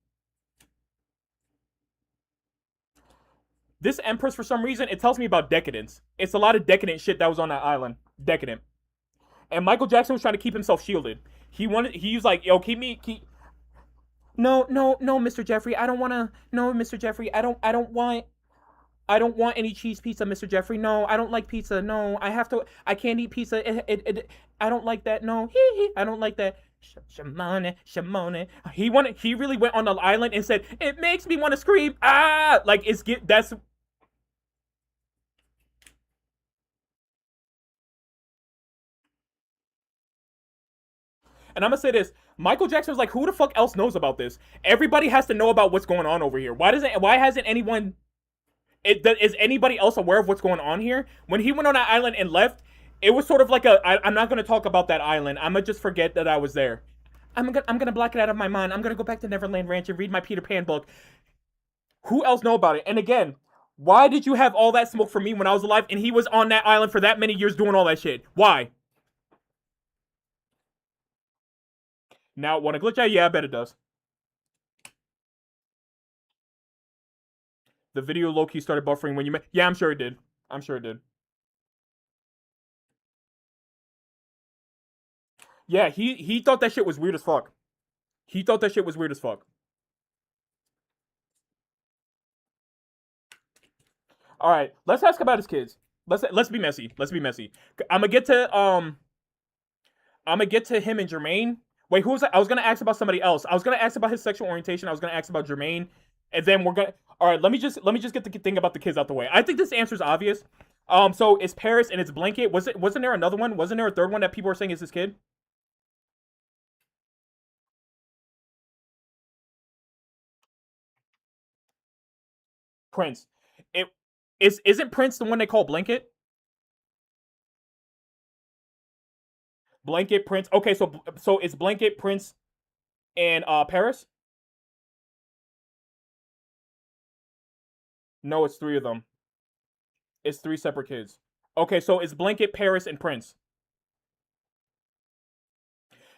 A: This Empress, for some reason, it tells me about decadence. It's a lot of decadent shit that was on that island. Decadent. And Michael Jackson was trying to keep himself shielded. He was like, yo, keep. No, no, no, Mr. Jeffrey, I don't wanna. No, Mr. Jeffrey, I don't want any cheese pizza, Mr. Jeffrey. No, I don't like pizza. No, I can't eat pizza. I don't like that. No, I don't like that. Shimone, Shimone. He really went on the island and said, it makes me want to scream. Ah, like that's. And I'm gonna say this: Michael Jackson was like, who the fuck else knows about this? Everybody has to know about what's going on over here. Why hasn't anyone? Is anybody else aware of what's going on here? When he went on that island and left, it was sort of like I'm not gonna talk about that island. I'm gonna just forget that I was there. I'm gonna block it out of my mind. I'm gonna go back to Neverland Ranch and read my Peter Pan book. Who else know about it? And again, why did you have all that smoke for me when I was alive and he was on that island for that many years doing all that shit? Why? Now, want to glitch out? Yeah, I bet it does. The video low-key started buffering when you met. Yeah, I'm sure it did. I'm sure it did. Yeah, he thought that shit was weird as fuck. He thought that shit was weird as fuck. All right, let's ask about his kids. Let's be messy. Let's be messy. I'm gonna get to him and Jermaine. Wait, who was that? I was gonna ask about somebody else. I was gonna ask about his sexual orientation. I was gonna ask about Jermaine, and then we're gonna. All right, let me just get the thing about the kids out the way. I think this answer is obvious. So it's Paris and it's Blanket. Wasn't there another one? Wasn't there a third one that people were saying is his kid? Prince. It isn't Prince the one they call Blanket? Blanket Prince. Okay, so it's Blanket Prince and Paris. No, it's three of them. It's three separate kids. Okay, so it's Blanket, Paris, and Prince.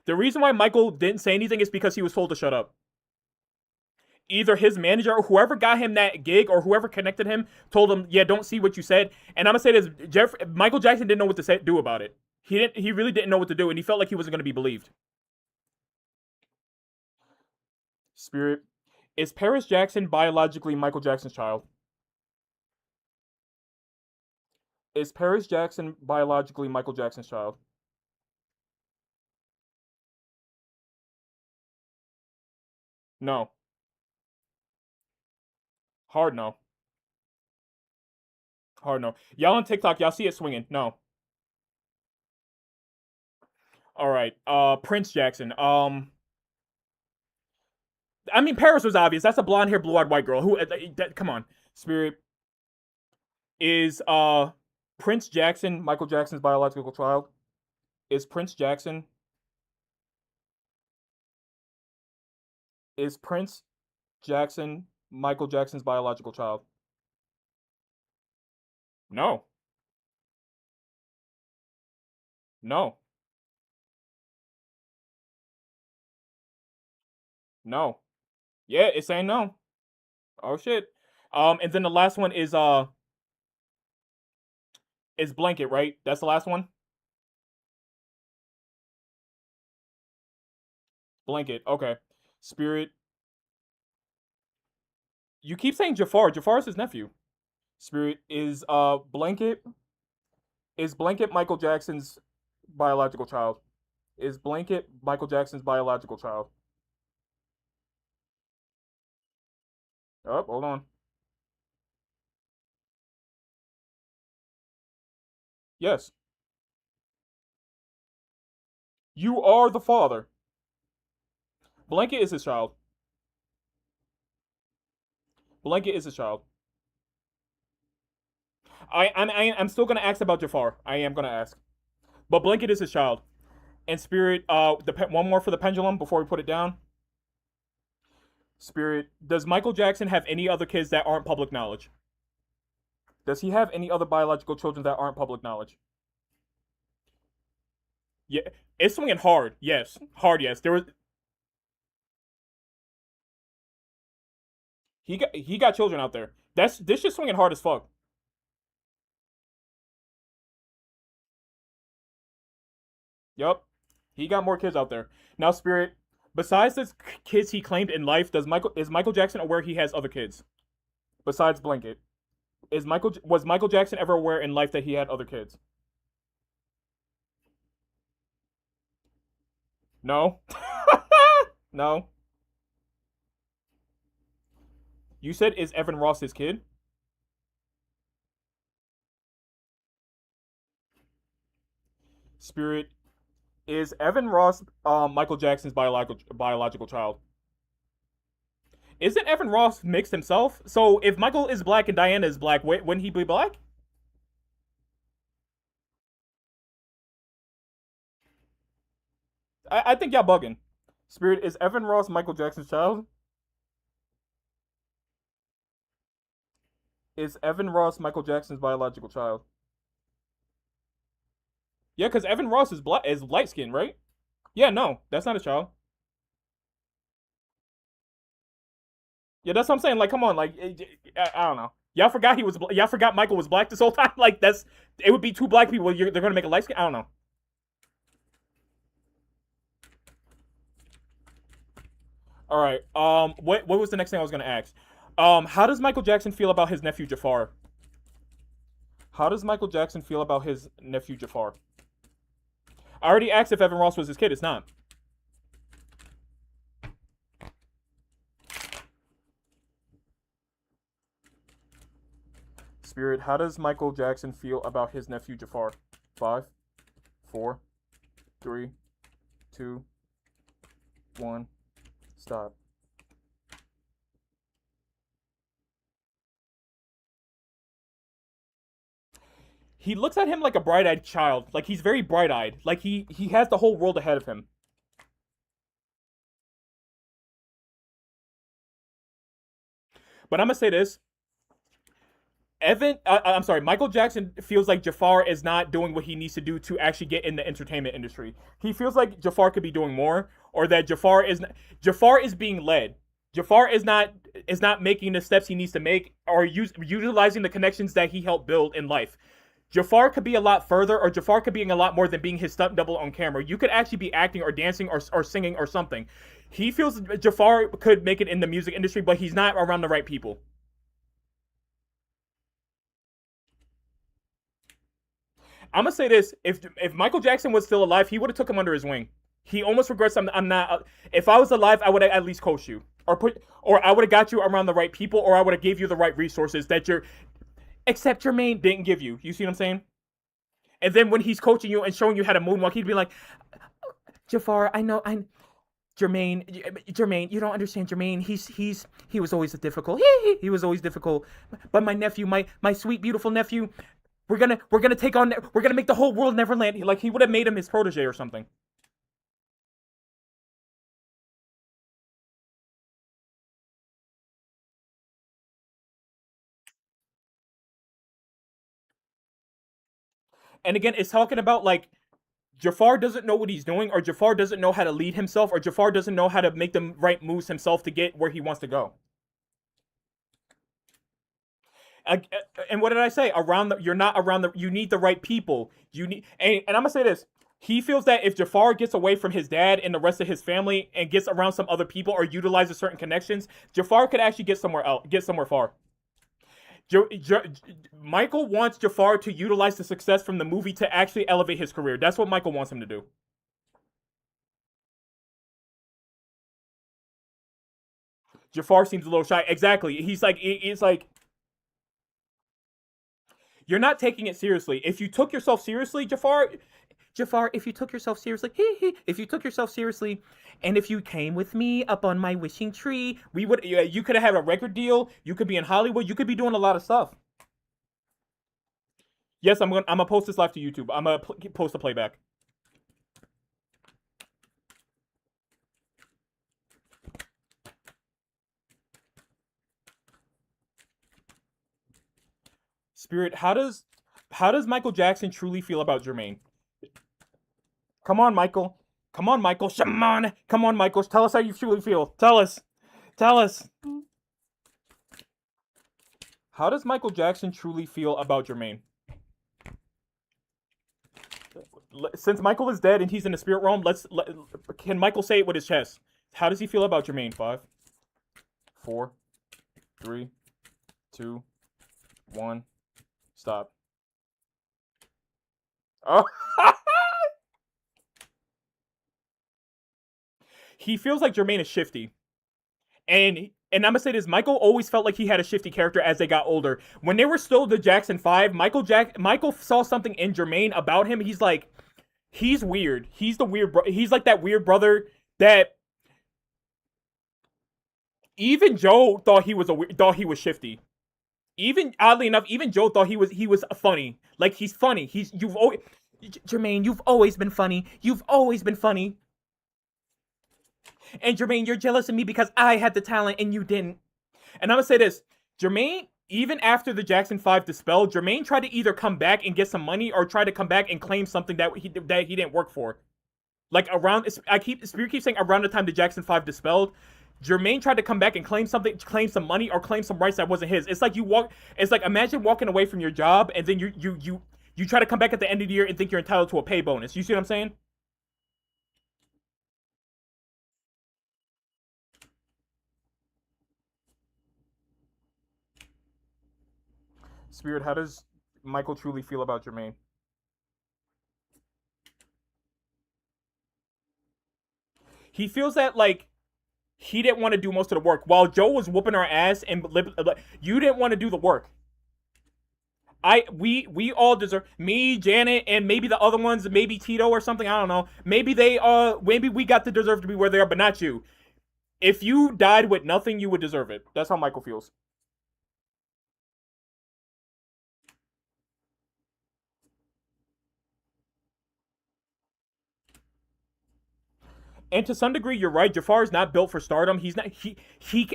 A: The reason why Michael didn't say anything is because he was told to shut up. Either his manager or whoever got him that gig or whoever connected him told him, "Yeah, don't see what you said." And I'm gonna say this: Michael Jackson didn't know what to do about it. He really didn't know what to do, and he felt like he wasn't gonna be believed. Spirit, is Paris Jackson biologically Michael Jackson's child? Is Paris Jackson biologically Michael Jackson's child? No. Hard no. Hard no. Y'all on TikTok, y'all see it swinging. No. All right. Prince Jackson. I mean, Paris was obvious. That's a blonde haired, blue eyed white girl. Who? Come on. Spirit is Prince Jackson Michael Jackson's biological child? Is Prince Jackson is Prince Jackson Michael Jackson's biological child? No. No. No. Yeah, it's saying no. Oh shit. And then the last one is blanket, right? That's the last one. Blanket. Okay. Spirit. You keep saying Jafar. Jafar is his nephew. Spirit is blanket Michael Jackson's biological child. Is blanket Michael Jackson's biological child? Oh, hold on. Yes. You are the father. Blanket is his child. Blanket is his child. I'm still gonna ask about Jafar. I am gonna ask, but Blanket is his child. And Spirit, one more for the pendulum before we put it down. Spirit, does Michael Jackson have any other kids that aren't public knowledge? Does he have any other biological children that aren't public knowledge? Yeah, it's swinging hard. Yes, hard. Yes, there was. He got children out there. This just swinging hard as fuck. Yup, he got more kids out there. Now, Spirit, besides the kids he claimed in life, is Michael Jackson aware he has other kids besides Blanket? Was Michael Jackson ever aware in life that he had other kids? No. No. You said is Evan Ross his kid? Spirit, is Evan Ross Michael Jackson's biological child? Isn't Evan Ross mixed himself? So if Michael is black and Diana is black, wouldn't he be black? I think y'all bugging. Spirit, is Evan Ross Michael Jackson's child? Is Evan Ross Michael Jackson's biological child? Yeah, because Evan Ross is light skinned, right? Yeah, no, that's not a child. Yeah, that's what I'm saying. Like, come on, like, I don't know. Y'all forgot Michael was black this whole time. Like, it would be two black people. They're gonna make a light skin. I don't know. All right. What was the next thing I was gonna ask? How does Michael Jackson feel about his nephew Jafar? How does Michael Jackson feel about his nephew Jafar? I already asked if Evan Ross was his kid. It's not. Spirit, how does Michael Jackson feel about his nephew Jafar? Five, four, three, two, one. Stop. He looks at him like a bright-eyed child. Like he's very bright-eyed. Like he has the whole world ahead of him. But I'm gonna say this: I'm sorry, Michael Jackson feels like Jafar is not doing what he needs to do to actually get in the entertainment industry. He feels like Jafar could be doing more, or that Jafar is being led. Jafar is not making the steps he needs to make, or utilizing the connections that he helped build in life. Jafar could be a lot further, or Jafar could be a lot more than being his stunt double on camera. You could actually be acting or dancing or singing or something. He feels Jafar could make it in the music industry, but he's not around the right people. I'm gonna say this: if Michael Jackson was still alive, he would have took him under his wing. He almost regrets. I'm not. If I was alive, I would have at least coached you, or I would have got you around the right people, or I would have gave you the right resources that you're. Except Jermaine didn't give you. You see what I'm saying? And then when he's coaching you and showing you how to moonwalk, he'd be like, Jafar, I know, Jermaine, you don't understand, Jermaine. He was always difficult. He was always difficult. But my nephew, my sweet, beautiful nephew, we're gonna make the whole world Neverland. Like he would have made him his protege or something. And again, it's talking about like Jafar doesn't know what he's doing, or Jafar doesn't know how to lead himself, or Jafar doesn't know how to make the right moves himself to get where he wants to go. And what did I say? You're not around the. You need the right people. You need, and I'm gonna say this. He feels that if Jafar gets away from his dad and the rest of his family and gets around some other people or utilizes certain connections, Jafar could actually get somewhere else, get somewhere far. Jo- Jo- Michael wants Jafar to utilize the success from the movie to actually elevate his career. That's what Michael wants him to do. Jafar seems a little shy. Exactly. It's like you're not taking it seriously. If you took yourself seriously, Jafar, if you took yourself seriously, if you took yourself seriously, and if you came with me up on my wishing tree, we would. You could have had a record deal. You could be in Hollywood. You could be doing a lot of stuff. Yes, I'm gonna post this live to YouTube. I'm gonna post a playback. Spirit, how does Michael Jackson truly feel about Jermaine? Come on, Michael. Come on, Michael. Shaman. Come on, Michael. Tell us how you truly feel. Tell us. Tell us. How does Michael Jackson truly feel about Jermaine? Since Michael is dead and he's in the spirit realm, can Michael say it with his chest? How does he feel about Jermaine? 5, 4, 3, 2, 1. Stop. Oh. He feels like Jermaine is shifty. And I'm gonna say this: Michael always felt like he had a shifty character as they got older. When they were still the Jackson Five, Michael saw something in Jermaine about him. He's like, he's weird. He's the weird. He's like that weird brother that even Joe thought he was shifty. Even oddly enough, even Joe thought he was funny. Like he's funny. You've always Jermaine, you've always been funny. You've always been funny. And Jermaine, you're jealous of me because I had the talent and you didn't. And I'm gonna say this: Jermaine, even after the Jackson Five dispelled, Jermaine tried to either come back and get some money or try to come back and claim something that he didn't work for. Like around, Spirit keeps saying around the time the Jackson Five dispelled, Jermaine tried to come back and claim something, claim some money or claim some rights that wasn't his. It's like It's like imagine walking away from your job and then you try to come back at the end of the year and think you're entitled to a pay bonus. You see what I'm saying? Spirit, how does Michael truly feel about Jermaine? He feels that like he didn't want to do most of the work while Joe was whooping our ass and you didn't want to do the work. We all deserve, me, Janet, and maybe the other ones, maybe Tito or something. I don't know. Maybe we got to deserve to be where they are, but not you. If you died with nothing, you would deserve it. That's how Michael feels. And to some degree, you're right. Jafar is not built for stardom. He's not. He.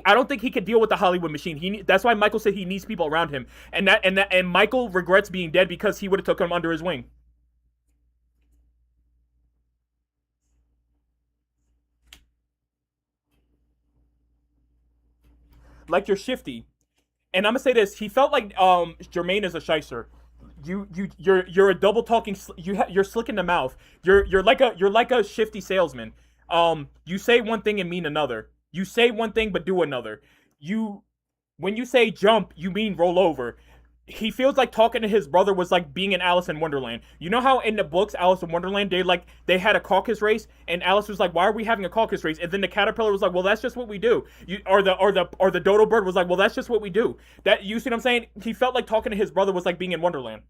A: I don't think he could deal with the Hollywood machine. That's why Michael said he needs people around him. And Michael regrets being dead because he would have took him under his wing. Like you're shifty. And I'm gonna say this: he felt like Jermaine is a shyster. You're a double talking. You're slick in the mouth. You're like a shifty salesman. You say one thing and mean another. You say one thing but do another. You When you say jump, you mean roll over. he feels like talking to his brother was like being in Alice in Wonderland. You know how in the books Alice in Wonderland they had a caucus race and Alice was like, "Why are we having a caucus race?" And then the caterpillar was like, "Well, that's just what we do." Or the dodo bird was like, "Well, that's just what we do." That, you see what I'm saying? He felt like talking to his brother was like being in Wonderland.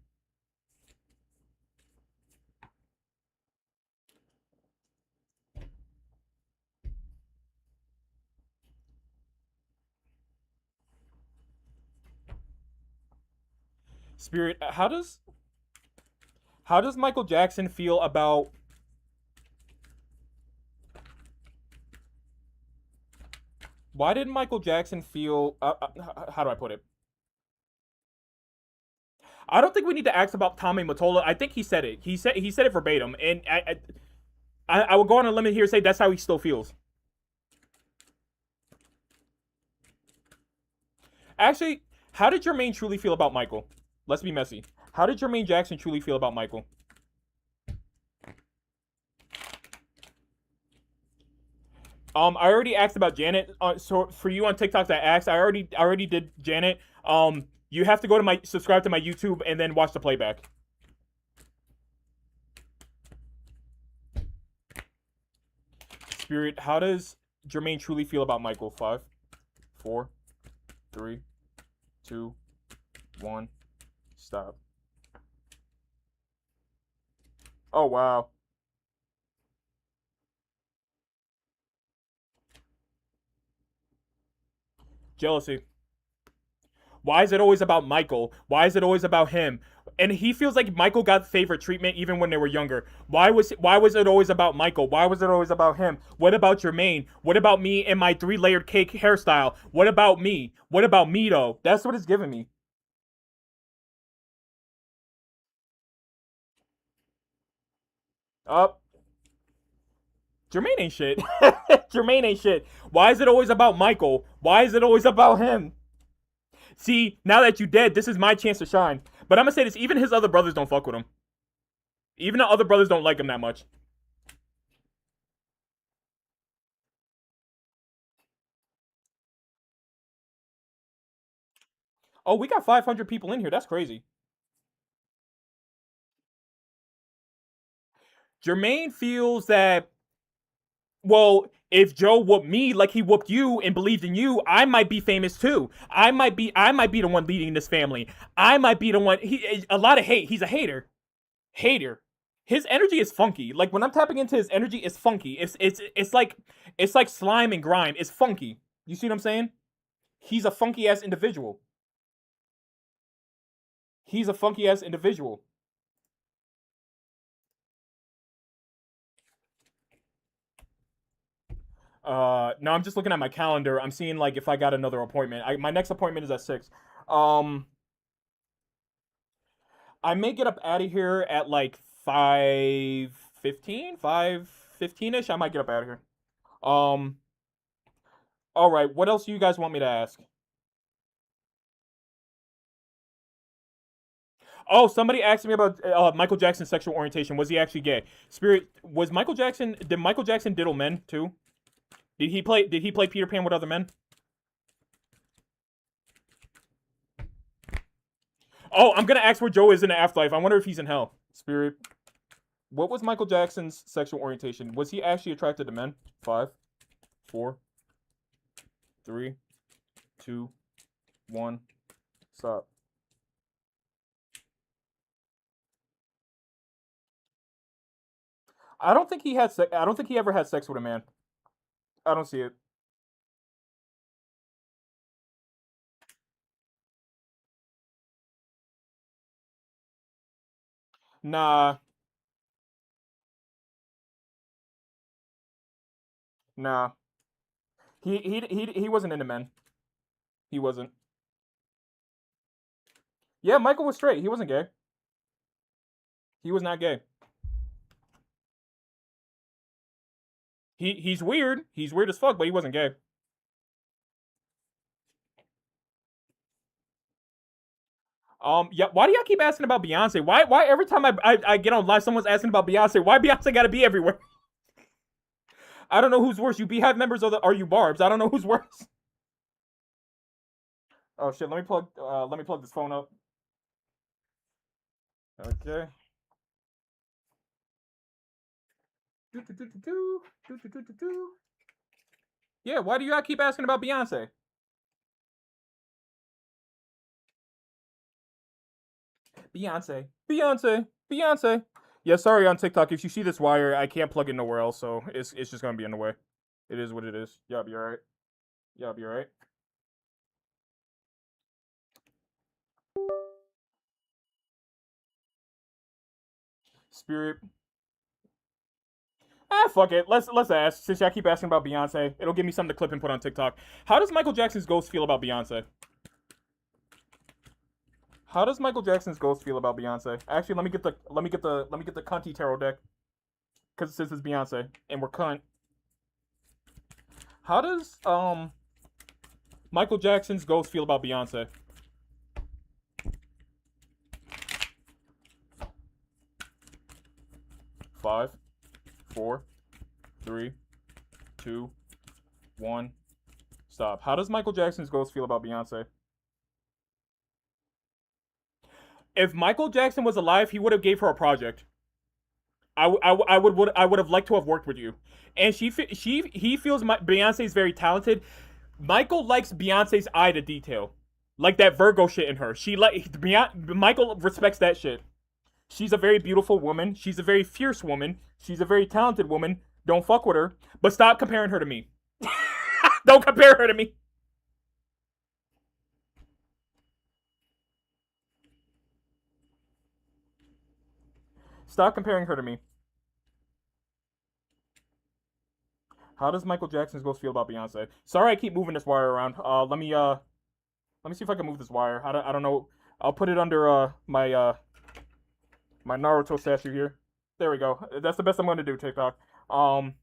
A: Spirit, how does Michael Jackson feel about why did Michael Jackson feel how do I put it? I don't think we need to ask about Tommy Mottola. I think he said it. He said it verbatim, and I will go on a limit here and say that's how he still feels. Actually, how did Jermaine truly feel about Michael? Let's be messy. How did Jermaine Jackson truly feel about Michael? I already asked about Janet. So for you on TikTok that asked, I already did Janet. You have to go to my subscribe to my YouTube and then watch the playback. Spirit, how does Jermaine truly feel about Michael? 5, 4, 3, 2, 1. Stop. Oh wow. Jealousy. Why is it always about Michael? Why is it always about him? And he feels like Michael got favorite treatment even when they were younger. Why was it always about Michael? Why was it always about him? What about Jermaine? What about me and my 3-layered cake hairstyle? What about me? What about me though? That's what it's giving me. Up. Jermaine ain't shit. Jermaine ain't shit. Why is it always about Michael? Why is it always about him? See, now that you dead, this is my chance to shine. But I'm gonna say this: even his other brothers don't fuck with him. Even the other brothers don't like him that much. Oh, we got 500 people in here. That's crazy. Jermaine feels that, well, if Joe whooped me like he whooped you and believed in you, I might be famous too. I might be the one leading this family. I might be the one. He a lot of hate. He's a hater. Hater. His energy is funky. Like when I'm tapping into his energy, it's funky. It's like slime and grime. It's funky. You see what I'm saying? He's a funky ass individual. He's a funky ass individual. No, I'm just looking at my calendar. I'm seeing like if I got another appointment. My next appointment is at 6. Um, I may get up out of here at like 5:15, 5:15 ish. I might get up out of here. Um, all right. What else do you guys want me to ask? Oh, somebody asked me about Michael Jackson's sexual orientation. Was he actually gay? Spirit, was Michael Jackson? Did Michael Jackson diddle men too? Did he play Peter Pan with other men? Oh, I'm gonna ask where Joe is in the afterlife. I wonder if he's in hell. Spirit, what was Michael Jackson's sexual orientation? Was he actually attracted to men? 5, 4, 3, 2, 1. Stop. I don't think he had. I don't think he ever had sex with a man. I don't see it. Nah, nah. He wasn't into men. He wasn't. Yeah, Michael was straight. He wasn't gay. He was not gay. He's weird. He's weird as fuck, but he wasn't gay. Yeah. Why do y'all keep asking about Beyonce? Why every time I get on live, someone's asking about Beyonce? Why Beyonce got to be everywhere? I don't know who's worse. You Beehive members or are you Barb's? I don't know who's worse. Oh shit. Let me plug this phone up. Okay. Yeah, why do you keep asking about Beyonce? Beyonce. Beyonce. Beyonce. Yeah, sorry on TikTok. If you see this wire, I can't plug it nowhere else, so it's just gonna be in the way. It is what it is. Yeah, I'll be alright. Yeah, I'll be alright. Spirit. Ah, fuck it. Let's ask. Since I keep asking about Beyonce, it'll give me something to clip and put on TikTok. How does Michael Jackson's ghost feel about Beyonce? How does Michael Jackson's ghost feel about Beyonce? Actually, let me get the cunty tarot deck because it says it's Beyonce and we're cunt. How does Michael Jackson's ghost feel about Beyonce? Five, four, three, two, one. Stop. How does Michael Jackson's ghost feel about Beyonce? If Michael Jackson was alive, he would have gave her a project. I would have liked to have worked with you. And he feels Beyonce is very talented. Michael likes Beyonce's eye to detail, like that Virgo shit in her. Michael respects that shit. She's a very beautiful woman. She's a very fierce woman. She's a very talented woman. Don't fuck with her. But stop comparing her to me. Don't compare her to me. Stop comparing her to me. How does Michael Jackson's ghost feel about Beyonce? Sorry, I keep moving this wire around. Let me see if I can move this wire. I don't know. I'll put it under my Naruto statue here. There we go. That's the best I'm gonna do, TikTok. Um.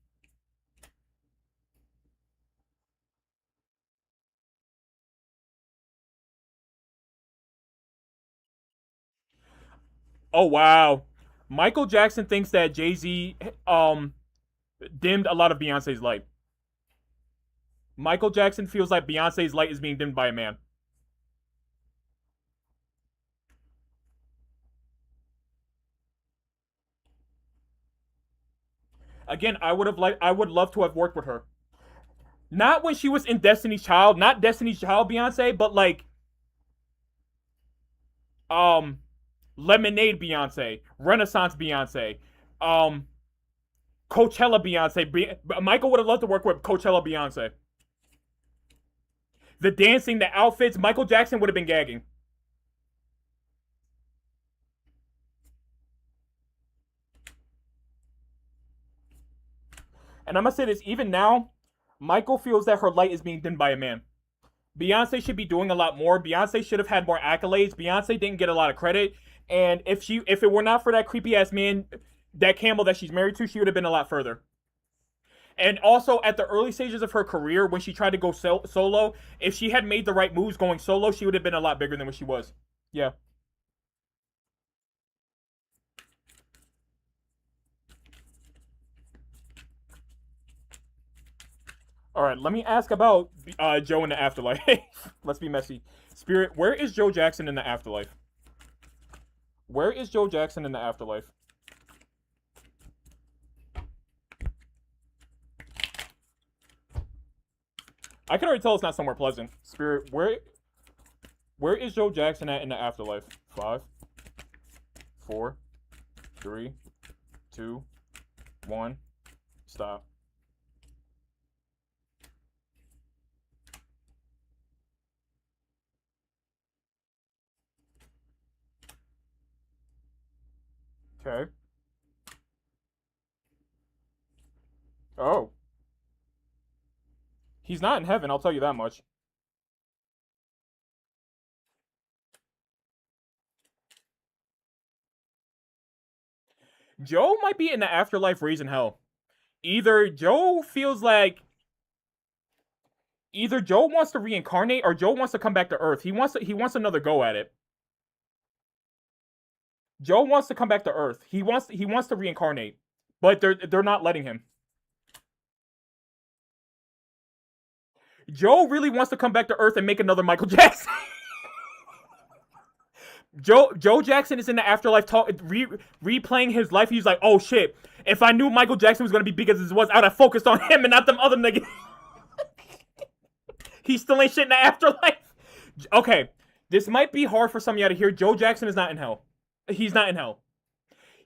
A: Oh wow. Michael Jackson thinks that Jay-Z dimmed a lot of Beyonce's light. Michael Jackson feels like Beyonce's light is being dimmed by a man. Again, I would love to have worked with her. Not when she was in Destiny's Child, not Destiny's Child Beyonce, but like um Lemonade Beyonce, Renaissance Beyonce, um Coachella Beyonce. Michael would have loved to work with Coachella Beyonce. The dancing, the outfits, Michael Jackson would have been gagging. And I'm gonna say this, even now, Michael feels that her light is being dimmed by a man. Beyonce should be doing a lot more. Beyonce should have had more accolades. Beyonce didn't get a lot of credit. And if it were not for that creepy ass man, that camel that she's married to, she would have been a lot further. And also at the early stages of her career, when she tried to go solo, if she had made the right moves going solo, she would have been a lot bigger than what she was. Yeah. All right. Let me ask about Joe in the afterlife. Let's be messy. Spirit, where is Joe Jackson in the afterlife? Where is Joe Jackson in the afterlife? I can already tell it's not somewhere pleasant. Spirit, where is Joe Jackson at in the afterlife? 5, 4, 3, 2, 1. Stop. Okay. Oh. He's not in heaven, I'll tell you that much. Joe might be in the afterlife raising hell. Either Joe feels like either Joe wants to reincarnate or Joe wants to come back to Earth. He wants another go at it. Joe wants to come back to Earth. He wants to reincarnate, but they're not letting him. Joe really wants to come back to Earth and make another Michael Jackson. Joe Jackson is in the afterlife replaying his life. He's like, oh shit, if I knew Michael Jackson was gonna be big as he was, I would have focused on him and not them other niggas. He still ain't shit in the afterlife. Okay, this might be hard for some of y'all to hear. Joe Jackson is not in hell. He's not in hell.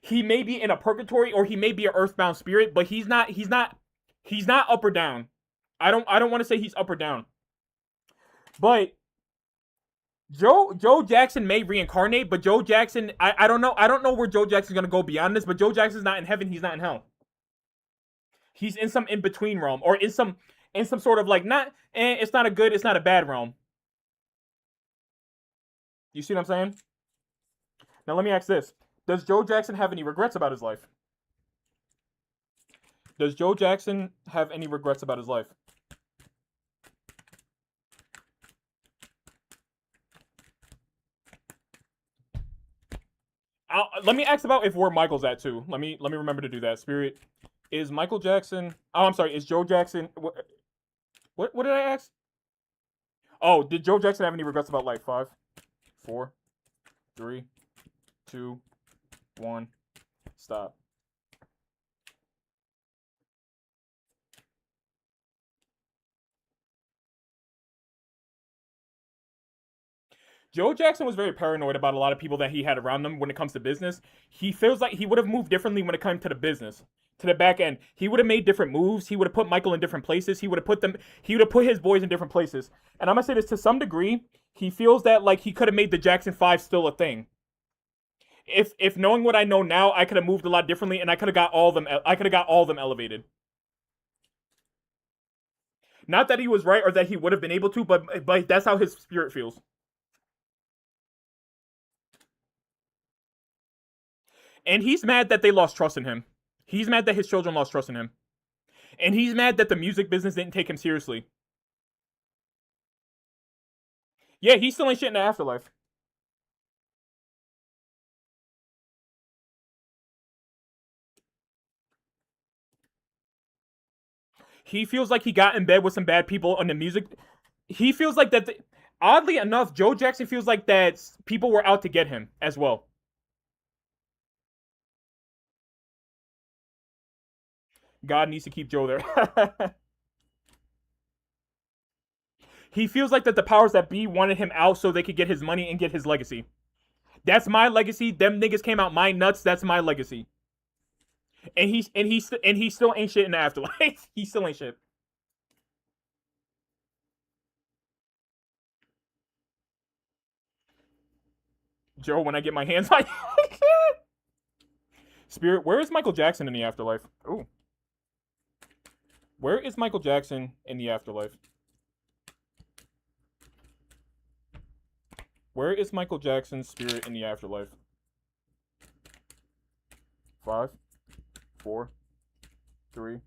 A: He may be in a purgatory or he may be an earthbound spirit, but he's not up or down. I don't want to say he's up or down. But Joe Jackson may reincarnate, but Joe Jackson, I don't know. I don't know where Joe Jackson's gonna go beyond this, but Joe Jackson's not in heaven, he's not in hell. He's in some in-between realm, or in some sort of like it's not a good, it's not a bad realm. You see what I'm saying? Now let me ask this. Does Joe Jackson have any regrets about his life? Does Joe Jackson have any regrets about his life? Let me ask about if where Michael's at too. Let me remember to do that. Spirit, is Michael Jackson? Oh, I'm sorry. Is Joe Jackson? What did I ask? Oh, did Joe Jackson have any regrets about life? 5, 4, 3, 2, 1. Stop. Joe Jackson was very paranoid about a lot of people that he had around him when it comes to business. He feels like he would have moved differently when it came to the business, to the back end. He would have made different moves. He would have put Michael in different places. He would have put his boys in different places. And I'm gonna say this, to some degree, he feels that like he could have made the Jackson 5 still a thing. If knowing what I know now, I could have moved a lot differently, and I could have got all of them. I could have got all of them elevated. Not that he was right or that he would have been able to, but that's how his spirit feels. And he's mad that they lost trust in him. He's mad that his children lost trust in him. And he's mad that the music business didn't take him seriously. Yeah, he's still ain't shit in the afterlife. He feels like he got in bed with some bad people on the music. He feels like that. Oddly enough, Joe Jackson feels like that people were out to get him as well. God needs to keep Joe there. He feels like that the powers that be wanted him out so they could get his money and get his legacy. That's my legacy. Them niggas came out my nuts. That's my legacy. And he still ain't shit in the afterlife. He still ain't shit. Joe, when I get my hands on Spirit, where is Michael Jackson in the afterlife? Ooh. Where is Michael Jackson in the afterlife? Where is Michael Jackson's spirit in the afterlife? 5, 4, 3,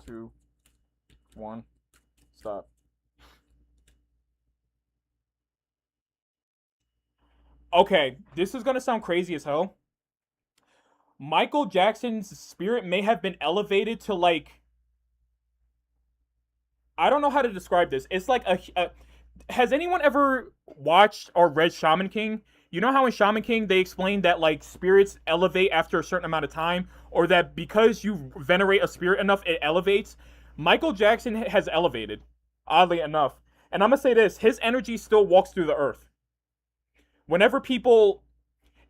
A: 2, 1. Stop. Okay, this is gonna sound crazy as hell. Michael Jackson's spirit may have been elevated to like, I don't know how to describe this. It's like has anyone ever watched or read Shaman King? You know how in Shaman King they explain that like spirits elevate after a certain amount of time, or that because you venerate a spirit enough, it elevates? Michael Jackson has elevated, oddly enough. And I'm gonna say this, his energy still walks through the earth. Whenever people,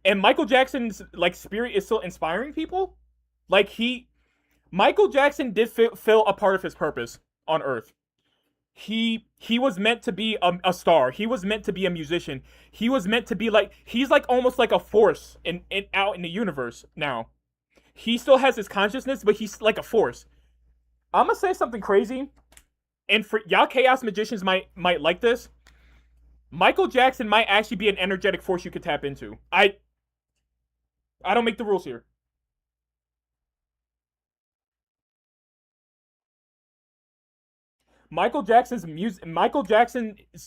A: and Michael Jackson's like spirit is still inspiring people. Like Michael Jackson did fill a part of his purpose on earth. He was meant to be a star. He was meant to be a musician. He was meant to be like, he's like almost like a force in out in the universe now. He still has his consciousness, but he's like a force. I'm gonna say something crazy, and for y'all chaos magicians might like this. Michael Jackson might actually be an energetic force you could tap into. I don't make the rules here. Michael Jackson's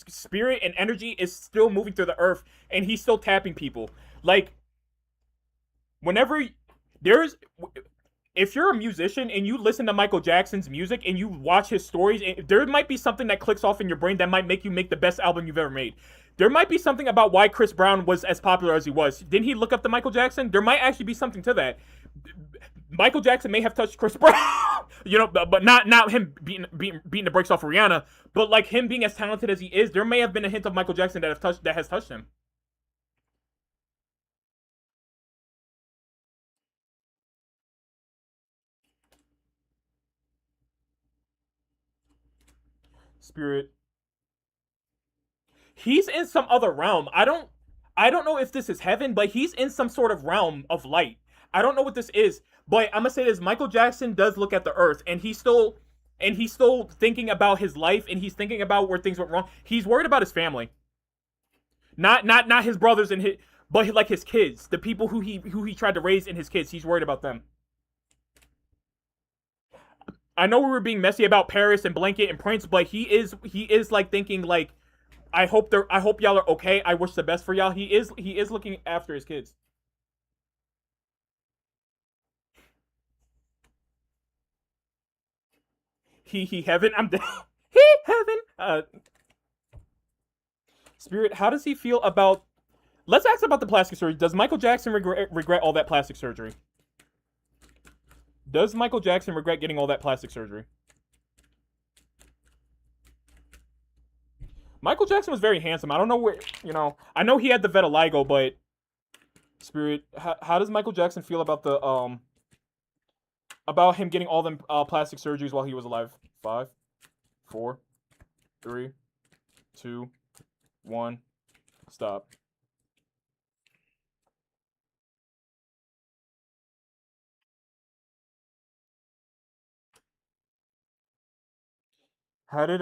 A: spirit and energy is still moving through the earth, and he's still tapping people. Like, whenever there's, if you're a musician and you listen to Michael Jackson's music and you watch his stories, there might be something that clicks off in your brain that might make you make the best album you've ever made. There might be something about why Chris Brown was as popular as he was. Didn't he look up to Michael Jackson? There might actually be something to that. Michael Jackson may have touched Chris Brown, but not him beating the brakes off of Rihanna. But like him being as talented as he is, there may have been a hint of Michael Jackson that has touched him. Spirit, he's in some other realm. I don't know if this is heaven, but he's in some sort of realm of light. I don't know what this is, but I'm gonna say this: Michael Jackson does look at the earth, and he's still thinking about his life, and he's thinking about where things went wrong. He's worried about his family, not his brothers and his, but like his kids, the people who he tried to raise, and his kids. He's worried about them. I know we were being messy about Paris and Blanket and Prince, but he is like thinking like I hope y'all are okay. I wish the best for y'all. He is looking after his kids. He heaven. I'm dead. He heaven. Spirit, how does he feel about? Let's ask about the plastic surgery. Does Michael Jackson regret all that plastic surgery? Does Michael Jackson regret getting all that plastic surgery? Michael Jackson was very handsome. I don't know where, I know he had the vitiligo, but Spirit, how does Michael Jackson feel about the about him getting all them plastic surgeries while he was alive? 5, 4, 3, 2, 1, stop. How did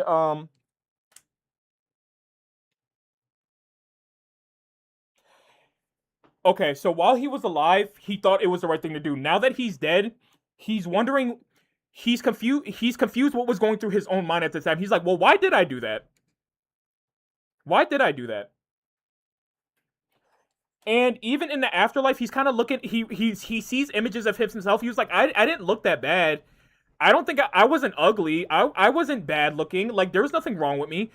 A: Okay, so while he was alive, he thought it was the right thing to do. Now that he's dead, he's wondering, he's confused what was going through his own mind at the time. He's like, "Well, why did I do that? Why did I do that?" And even in the afterlife, he's kind of looking. He sees images of himself. He was like, "I didn't look that bad. I don't think I wasn't ugly. I wasn't bad looking. Like there was nothing wrong with me.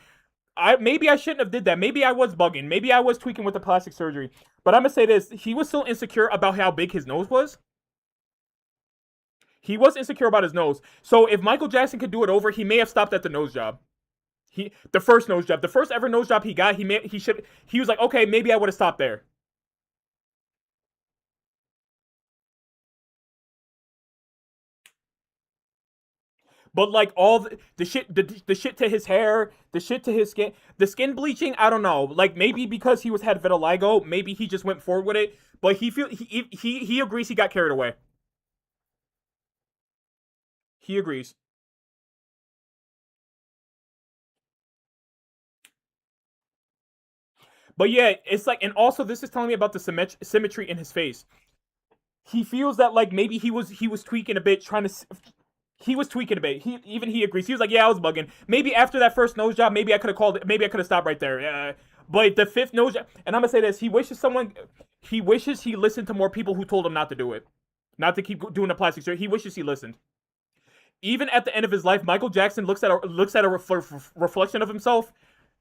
A: Maybe I shouldn't have did that. Maybe I was bugging. Maybe I was tweaking with the plastic surgery. But I'm gonna say this: he was still insecure about how big his nose was. He was insecure about his nose. So if Michael Jackson could do it over, he may have stopped at the nose job. The first nose job, the first ever nose job he got, he was like, okay, maybe I would have stopped there. But like all the shit to his hair, the shit to his skin, the skin bleaching, I don't know. Like maybe because he was had vitiligo, maybe he just went forward with it. But he agrees he got carried away. He agrees. But yeah, it's like, and also this is telling me about the symmetry in his face. He feels that like maybe he was tweaking a bit, trying to. He was tweaking a bit. He agrees. He was like, yeah, I was bugging. Maybe after that first nose job, maybe I could have called. Maybe I could have stopped right there. But the fifth nose job, and I'm gonna say this: he wishes he listened to more people who told him not to do it, not to keep doing the plastic surgery. He wishes he listened. Even at the end of his life, Michael Jackson looks at a reflection of himself,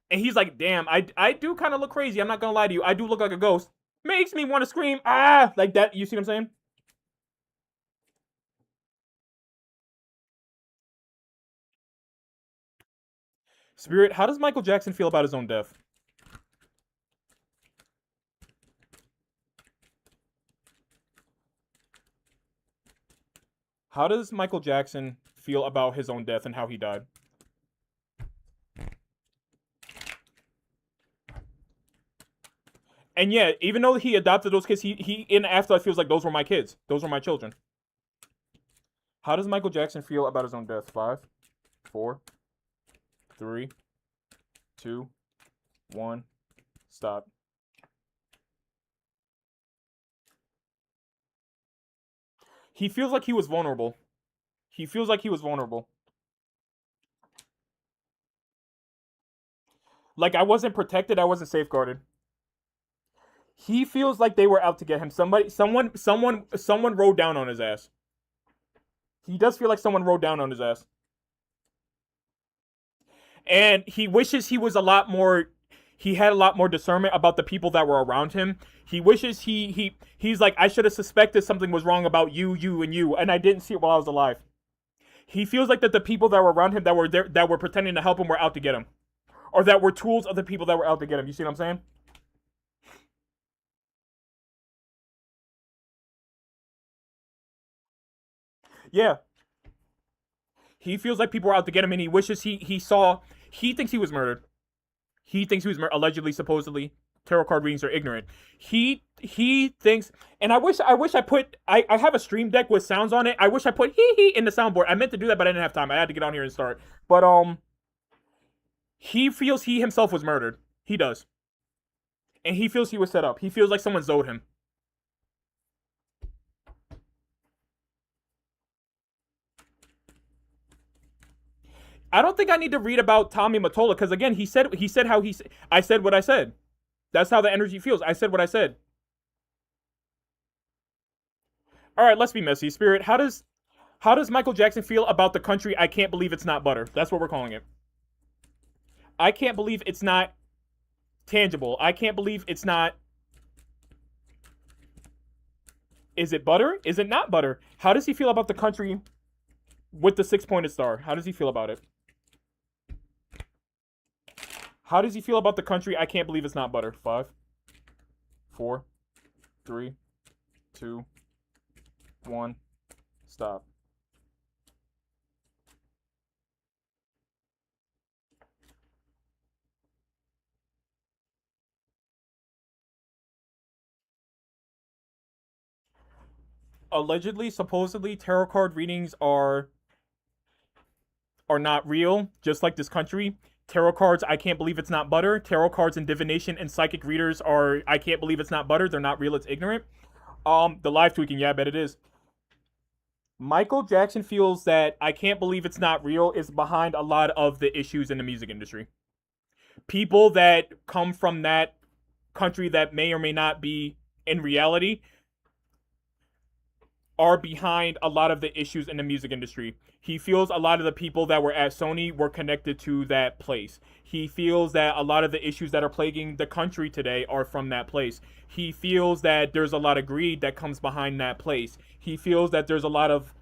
A: and he's like, "Damn, I do kind of look crazy. I'm not gonna lie to you. I do look like a ghost. Makes me want to scream, ah, like that. You see what I'm saying?" Spirit, how does Michael Jackson feel about his own death? How does Michael Jackson feel about his own death and how he died? And yeah, even though he adopted those kids, he in the afterlife feels like those were my kids. Those were my children. How does Michael Jackson feel about his own death? 5, 4, 3, 2, 1, stop. He feels like he was vulnerable. He feels like he was vulnerable. Like I wasn't protected, I wasn't safeguarded. He feels like they were out to get him. Someone rode down on his ass. He does feel like someone rode down on his ass. And he wishes he was a lot more. He had a lot more discernment about the people that were around him. He wishes he's like, I should have suspected something was wrong about you, and I didn't see it while I was alive. He feels like that the people that were around him that were there that were pretending to help him were out to get him, or that were tools of the people that were out to get him. You see what I'm saying? Yeah. He feels like people were out to get him, and he wishes he saw. He thinks he was murdered. He thinks he was allegedly, supposedly. Tarot card readings are ignorant. He thinks, and I wish I put I have a stream deck with sounds on it. I wish I put hee in the soundboard. I meant to do that, but I didn't have time. I had to get on here and start. But he feels he himself was murdered. He does, and he feels he was set up. He feels like someone zoed him. I don't think I need to read about Tommy Mottola because again, he said how he. I said what I said. That's how the energy feels. I said what I said. All right, let's be messy. Spirit, how does Michael Jackson feel about the country? I can't believe it's not butter. That's what we're calling it. I can't believe it's not tangible. I can't believe it's not. Is it butter? Is it not butter? How does he feel about the country with the six-pointed star? How does he feel about it? How does he feel about the country? I can't believe it's not butter. 5, 4, 3, 2, 1. Stop. Allegedly, supposedly, tarot card readings are not real, just like this country. Tarot cards, I can't believe it's not butter. Tarot cards and divination and psychic readers are, I can't believe it's not butter. They're not real, it's ignorant. The live tweaking, yeah, I bet it is. Michael Jackson feels that I can't believe it's not real is behind a lot of the issues in the music industry. People that come from that country that may or may not be in reality are behind a lot of the issues in the music industry. He feels a lot of the people that were at Sony were connected to that place. He feels that a lot of the issues that are plaguing the country today are from that place. He feels that there's a lot of greed that comes behind that place. He feels that there's a lot of.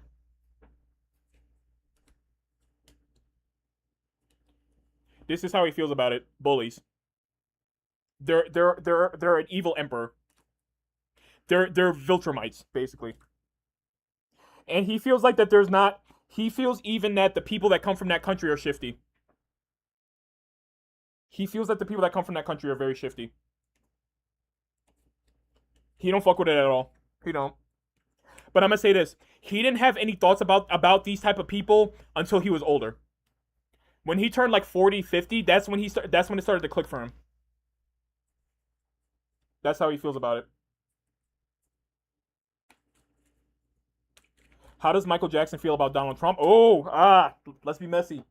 A: This is how he feels about it. Bullies. They're an evil emperor. They're Viltrumites, basically. And he feels like that there's not. He feels even that the people that come from that country are shifty. He feels that the people that come from that country are very shifty. He don't fuck with it at all. He don't. But I'm gonna say this: he didn't have any thoughts about these type of people until he was older. When he turned like 40, 50, that's when it started to click for him. That's how he feels about it. How does Michael Jackson feel about Donald Trump? Let's be messy.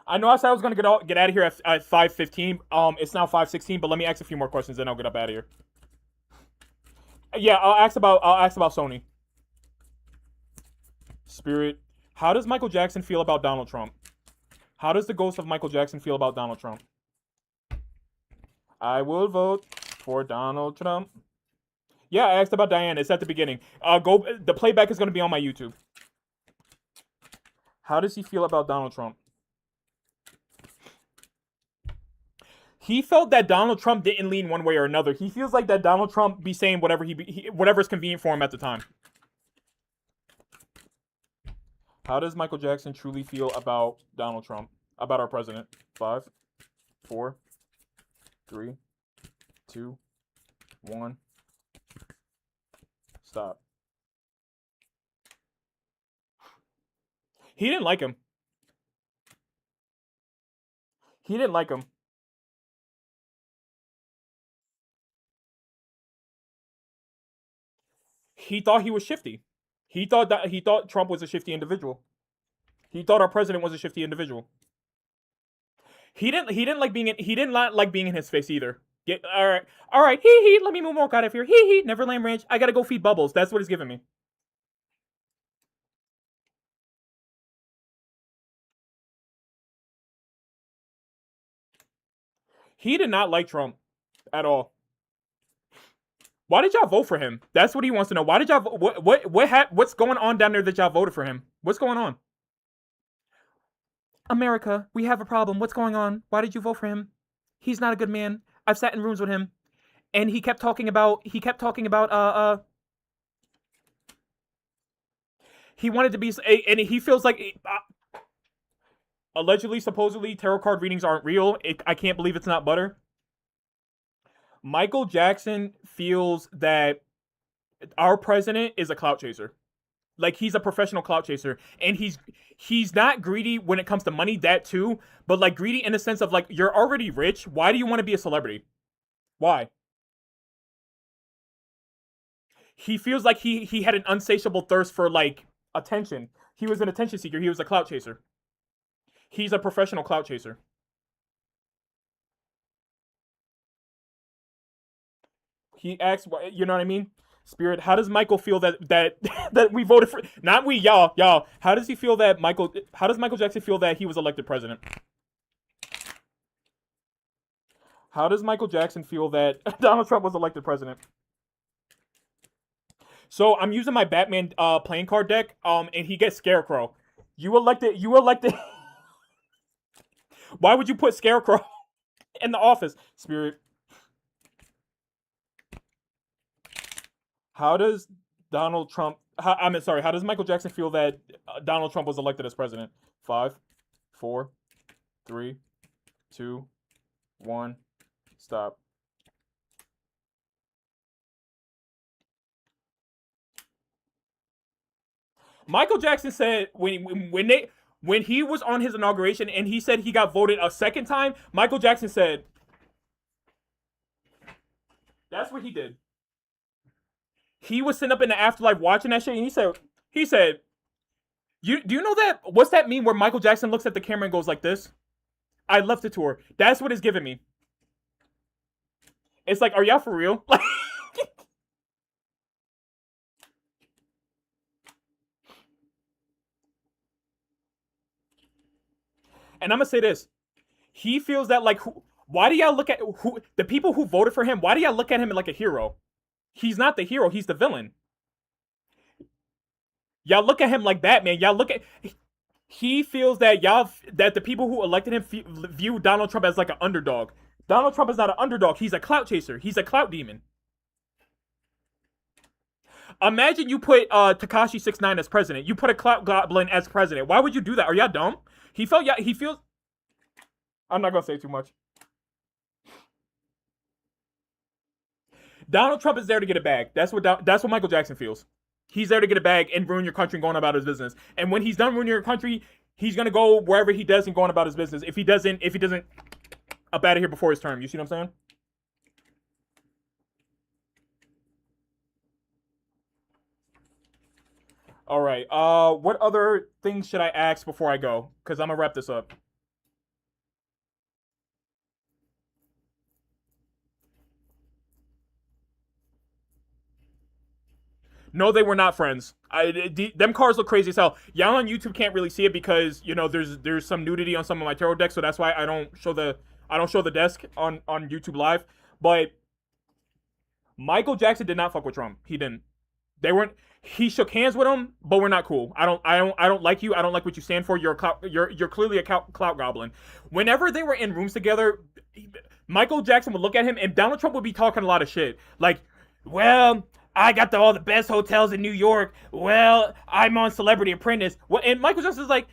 A: I know I said I was gonna get out of here at 5:15. It's now 5:16, but let me ask a few more questions, then I'll get up out of here. Yeah, I'll ask about Sony. Spirit, how does Michael Jackson feel about Donald Trump? How does the ghost of Michael Jackson feel about Donald Trump? I will vote for Donald Trump. Yeah, I asked about Diane. It's at the beginning. Go. The playback is going to be on my YouTube. How does he feel about Donald Trump? He felt that Donald Trump didn't lean one way or another. He feels like that Donald Trump be saying whatever's convenient for him at the time. How does Michael Jackson truly feel about Donald Trump? About our president? 5, 4, 3, 2, 1. Stop. He didn't like him. He didn't like him. He thought he was shifty. He thought Trump was a shifty individual. He thought our president was a shifty individual. He didn't like being in his face either. All right, hee. Let me move more out of here. Hee. Neverland Ranch. I gotta go feed Bubbles. That's what he's giving me. He did not like Trump at all. Why did y'all vote for him? That's what he wants to know. Why did y'all what's going on down there that y'all voted for him? What's going on? America, we have a problem. What's going on? Why did you vote for him? He's not a good man. I've sat in rooms with him, and he kept talking about he wanted to be, and he feels like allegedly, supposedly, tarot card readings aren't real. I can't believe it's not butter. Michael Jackson feels that our president is a clout chaser. Like, he's a professional clout chaser, and he's not greedy when it comes to money, that too, but like greedy in the sense of like, you're already rich. Why do you want to be a celebrity? Why? He feels like he had an unsatiable thirst for like attention. He was an attention seeker. He was a clout chaser. He's a professional clout chaser. He asks, you know what I mean? Spirit, how does Michael feel that we voted for? Not we, y'all. How does he feel that How does Michael Jackson feel that he was elected president? How does Michael Jackson feel that Donald Trump was elected president? So I'm using my Batman playing card deck, and he gets Scarecrow. You elected. Why would you put Scarecrow in the office, Spirit? How does Donald Trump? How does Michael Jackson feel that Donald Trump was elected as president? 5, 4, 3, 2, 1, stop. Michael Jackson said when he was on his inauguration and he said he got voted a second time, Michael Jackson said, that's what he did. He was sitting up in the afterlife watching that shit, and he said, do you know that? What's that mean where Michael Jackson looks at the camera and goes like this? I left the tour. That's what it's giving me. It's like, are y'all for real? Like, and I'm gonna say this. He feels that like, why do y'all look at the people who voted for him? Why do y'all look at him like a hero? He's not the hero. He's the villain. Y'all look at him like Batman. Y'all look at. He feels that that the people who elected him view Donald Trump as like an underdog. Donald Trump is not an underdog. He's a clout chaser. He's a clout demon. Imagine you put Tekashi 6ix9ine as president. You put a clout goblin as president. Why would you do that? Are y'all dumb? He feels. I'm not gonna say too much. Donald Trump is there to get a bag. That's what Michael Jackson feels. He's there to get a bag and ruin your country and going about his business. And when he's done ruining your country, he's gonna go wherever he does and going about his business. If he doesn't up out of here before his term. You see what I'm saying? All right. What other things should I ask before I go? Because I'm gonna wrap this up. No, they were not friends. Them cars look crazy as hell. Y'all on YouTube can't really see it because there's some nudity on some of my tarot decks, so that's why I don't show the desk on YouTube Live. But Michael Jackson did not fuck with Trump. He didn't. They weren't. He shook hands with him, but we're not cool. I don't like you. I don't like what you stand for. You're clearly a clout goblin. Whenever they were in rooms together, Michael Jackson would look at him, and Donald Trump would be talking a lot of shit. Like, well, I got all the best hotels in New York. Well, I'm on Celebrity Apprentice. Well, and Michael Jackson's like,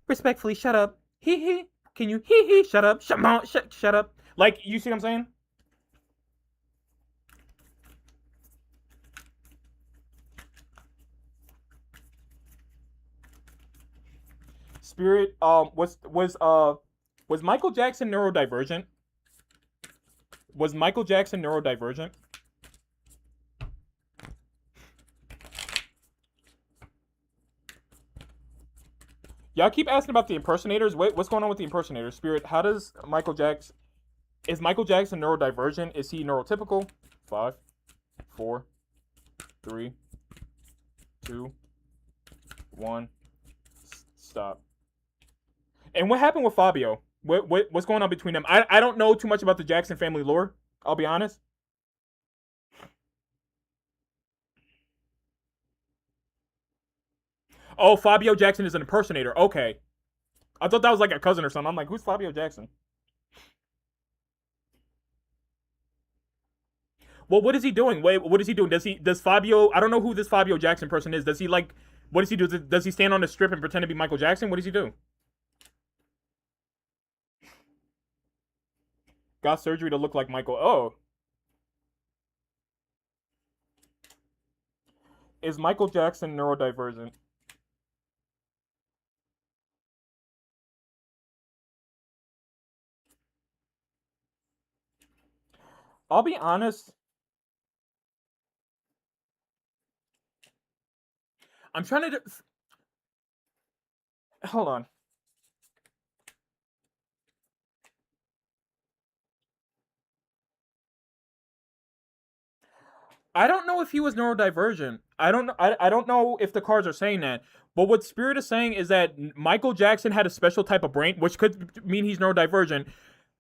A: respectfully, shut up. Hee hee. Can you hee hee? Shut up. Shut up. Like, you see what I'm saying? Spirit, was Michael Jackson neurodivergent? Was Michael Jackson neurodivergent? Y'all keep asking about the impersonators. Wait, what's going on with the impersonators? Spirit, how does Michael Jackson... Is Michael Jackson neurodivergent? Is he neurotypical? 5, 4, 3, 2, 1, stop. And what happened with Fabio? What's going on between them? I don't know too much about the Jackson family lore. I'll be honest. Oh, Fabio Jackson is an impersonator. Okay, I thought that was like a cousin or something. I'm like, who's Fabio Jackson? Well, what is he doing? Wait, what is he doing? Does Fabio? I don't know who this Fabio Jackson person is. Does he like? What does he do? Does he stand on the strip and pretend to be Michael Jackson? What does he do? Got surgery to look like Michael. Oh, is Michael Jackson neurodivergent? I'll be honest. I'm trying to. Hold on. I don't know if he was neurodivergent. I don't know if the cards are saying that. But what Spirit is saying is that Michael Jackson had a special type of brain, which could mean he's neurodivergent,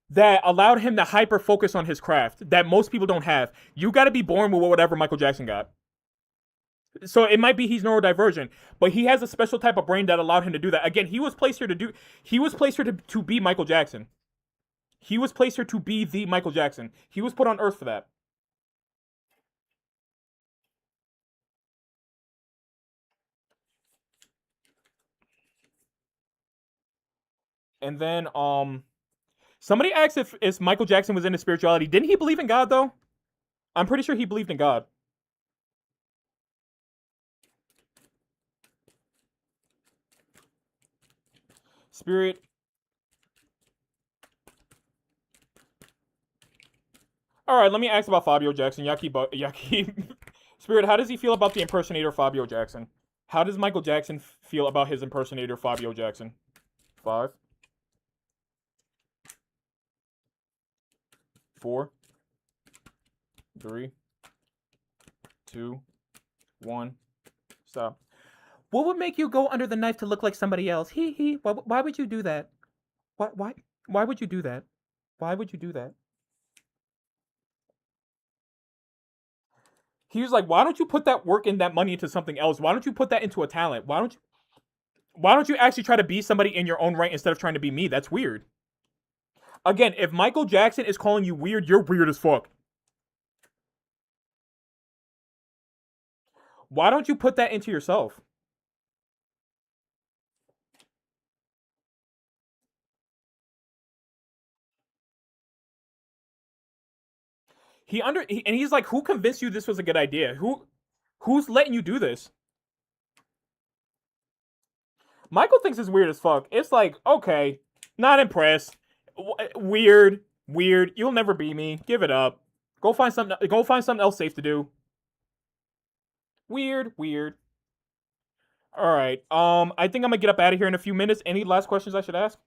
A: that allowed him to hyper focus on his craft that most people don't have. You got to be born with whatever Michael Jackson got. So it might be he's neurodivergent, but he has a special type of brain that allowed him to do that. Again, he was placed here to do. He was placed here to be Michael Jackson. He was placed here to be the Michael Jackson. He was put on Earth for that. And then somebody asked if Michael Jackson was into spirituality. Didn't he believe in God though? I'm pretty sure he believed in God. Spirit. All right, let me ask about Fabio Jackson. Yaki. Spirit, how does he feel about the impersonator Fabio Jackson? How does Michael Jackson feel about his impersonator Fabio Jackson? 5, 4, 3, 2, 1. Stop. What would make you go under the knife to look like somebody else? He. Why would you do that? Why would you do that? Why would you do that? He was like, why don't you put that work and that money into something else? Why don't you put that into a talent? Why don't you actually try to be somebody in your own right instead of trying to be me? That's weird. Again, if Michael Jackson is calling you weird, you're weird as fuck. Why don't you put that into yourself? And he's like, who convinced you this was a good idea? Who's letting you do this? Michael thinks it's weird as fuck. It's like, okay, not impressed. Weird. You'll never be me. Give it up. Go find something. Go find something else safe to do. Weird. All right. I think I'm gonna get up out of here in a few minutes. Any last questions I should ask?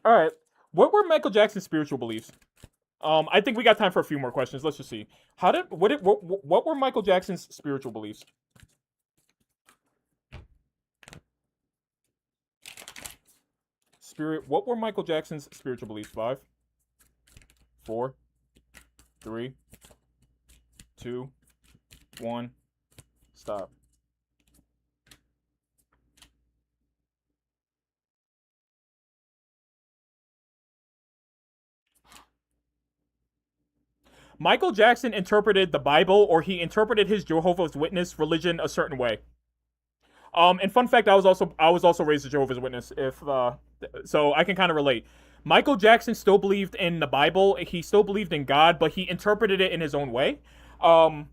A: All right. What were Michael Jackson's spiritual beliefs? I think we got time for a few more questions. Let's just see. What were Michael Jackson's spiritual beliefs? Spirit. What were Michael Jackson's spiritual beliefs? 5, 4, 3, 2, 1. Stop. Michael Jackson interpreted the Bible, or he interpreted his Jehovah's Witness religion a certain way. And fun fact, I was also raised a Jehovah's Witness. If so, I can kind of relate. Michael Jackson still believed in the Bible. He still believed in God, but he interpreted it in his own way. Um,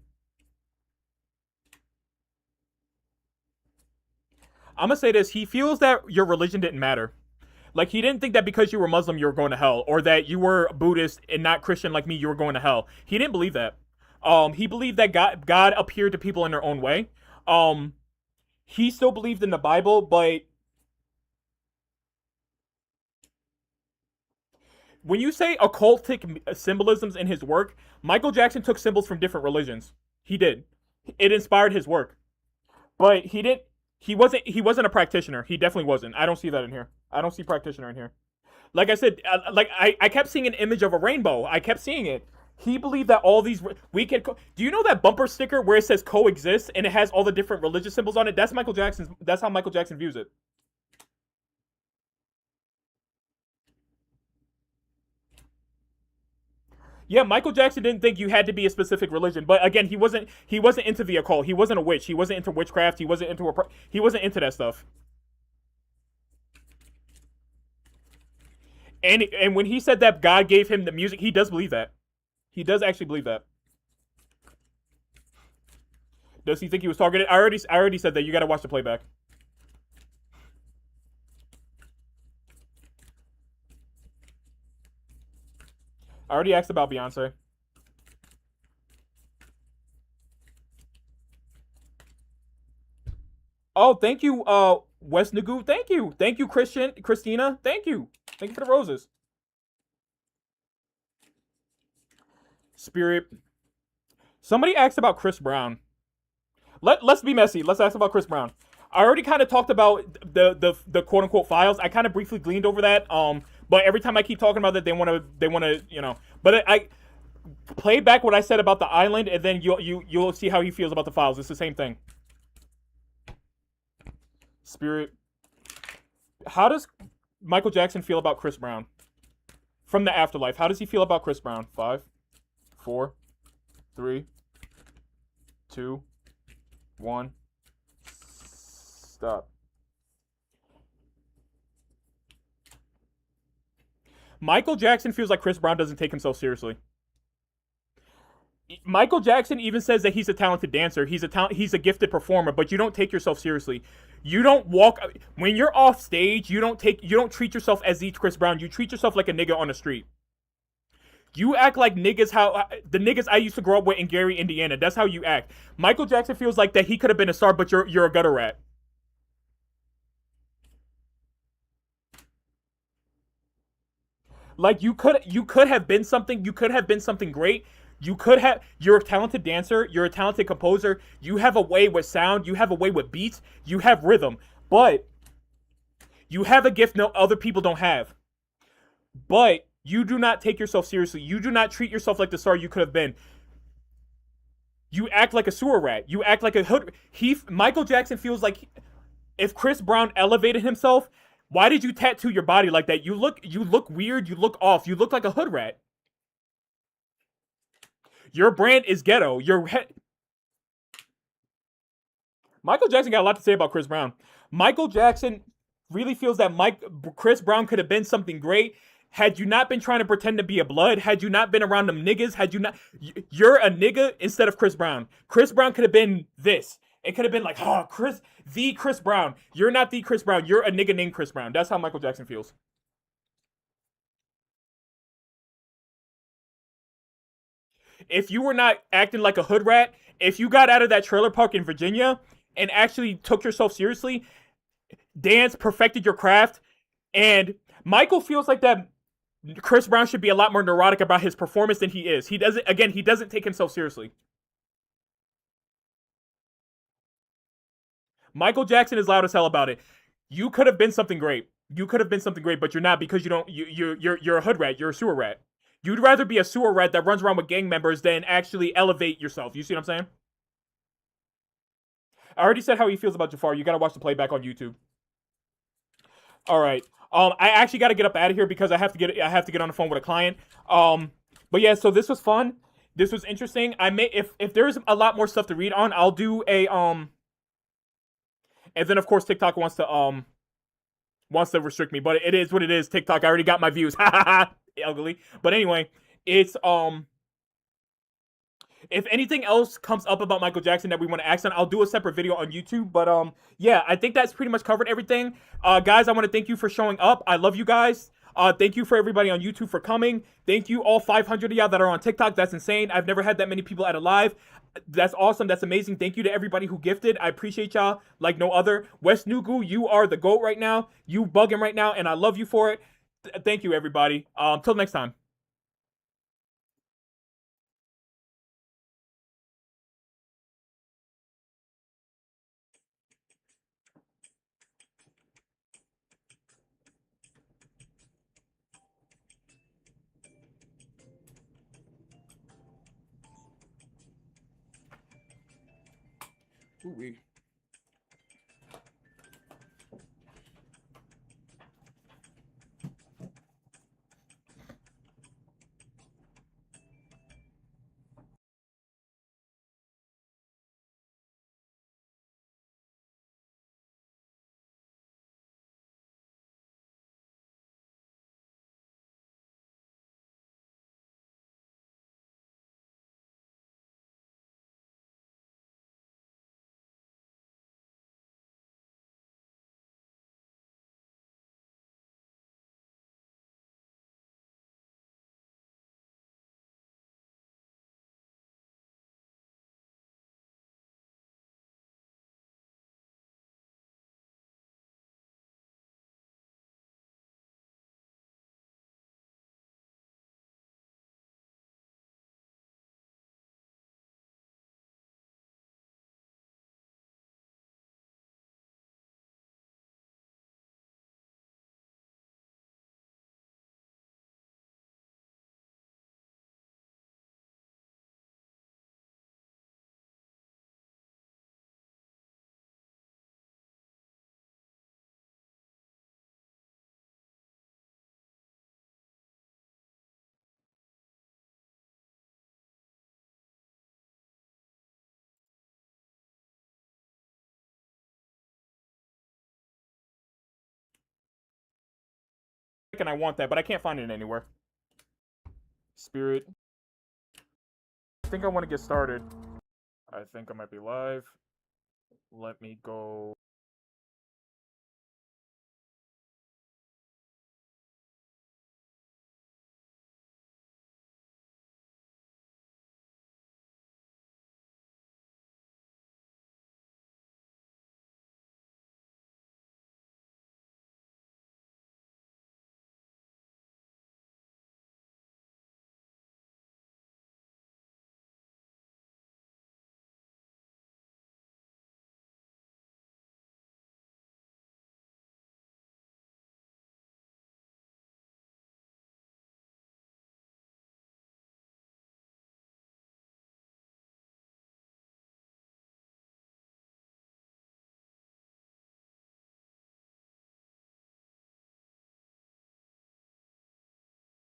A: I'm gonna say this: he feels that your religion didn't matter. Like he didn't think that because you were Muslim you were going to hell, or that you were Buddhist and not Christian like me you were going to hell. He didn't believe that. He believed that God appeared to people in their own way. Um, he still believed in the Bible, but when you say occultic symbolisms in his work, Michael Jackson took symbols from different religions. He did. It inspired his work, but he didn't. He wasn't a practitioner. He definitely wasn't. I don't see that in here. I don't see practitioner in here. Like I said, I kept seeing an image of a rainbow. I kept seeing it. He believed that all these we can. Do you know that bumper sticker where it says coexist and it has all the different religious symbols on it? That's Michael Jackson's. That's how Michael Jackson views it. Yeah, Michael Jackson didn't think you had to be a specific religion, but again, he wasn't into the occult. He wasn't a witch. He wasn't into witchcraft. He wasn't into that stuff. And when he said that God gave him the music, he does believe that. He does actually believe that. Does he think he was targeted? I already said that. You got to watch the playback. I already asked about Beyonce. Oh, thank you, West Nagu. Thank you, Christina. Thank you for the roses. Spirit. Somebody asked about Chris Brown. Let's be messy. Let's ask about Chris Brown. I already kind of talked about the quote unquote files. I kind of briefly gleaned over that. But every time I keep talking about that, they want to But I play back what I said about the island, and then you'll see how he feels about the files. It's the same thing. Spirit. How does Michael Jackson feel about Chris Brown from the afterlife? How does he feel about Chris Brown? 5, 4, 3, 2, 1. Stop. Michael Jackson feels like Chris Brown doesn't take himself seriously. Michael Jackson even says that he's a talented dancer. He's a gifted performer, but you don't take yourself seriously. You don't walk when you're off stage, you don't treat yourself as each Chris Brown. You treat yourself like a nigga on the street. You act like niggas how the niggas I used to grow up with in Gary, Indiana. That's how you act. Michael Jackson feels like that he could have been a star, but you're a gutter rat. Like you could have been something. You could have been something great. You're a talented dancer, you're a talented composer, you have a way with sound, you have a way with beats, you have rhythm, but you have a gift no other people don't have. But you do not take yourself seriously. You do not treat yourself like the star you could have been. You act like a sewer rat. You act like a hood. Michael Jackson feels like if Chris Brown elevated himself, why did you tattoo your body like that? You look weird, you look off, you look like a hood rat. Your brand is ghetto. Michael Jackson got a lot to say about Chris Brown. Michael Jackson really feels that Chris Brown could have been something great had you not been trying to pretend to be a blood, had you not been around them niggas, had you not you're a nigga instead of Chris Brown. Chris Brown could have been this. It could have been like, oh, the Chris Brown. You're not the Chris Brown. You're a nigga named Chris Brown. That's how Michael Jackson feels. If you were not acting like a hood rat, if you got out of that trailer park in Virginia and actually took yourself seriously, dance, perfected your craft, and Michael feels like that Chris Brown should be a lot more neurotic about his performance than he is. He doesn't take himself seriously. Michael Jackson is loud as hell about it. You could have been something great. You could have been something great, but you're not because you don't. You're a hood rat. You're a sewer rat. You'd rather be a sewer rat that runs around with gang members than actually elevate yourself. You see what I'm saying? I already said how he feels about Jafar. You gotta watch the playback on YouTube. All right. I actually got to get up out of here because I have to get on the phone with a client. But yeah, so this was fun. This was interesting. I may if there's a lot more stuff to read on, I'll do a and then of course TikTok wants to restrict me, but it is what it is. TikTok, I already got my views. Ha ha ha. Ugly. But anyway, it's if anything else comes up about Michael Jackson that we want to ask on, I'll do a separate video on YouTube. But yeah, I think that's pretty much covered everything. Guys, I want to thank you for showing up. I love you guys. Thank you for everybody on YouTube for coming. Thank you all 500 of y'all that are on TikTok. That's insane. I've never had that many people at a live. That's awesome. That's amazing. Thank you to everybody who gifted. I appreciate y'all like no other. West Nugu, you are the GOAT right now. You bugging right now, and I love you for it. Thank you, everybody. Till next time. Ooh-wee. And I want that, but I can't find it anywhere. Spirit. I think I want to get started. I think I might be live. Let me go.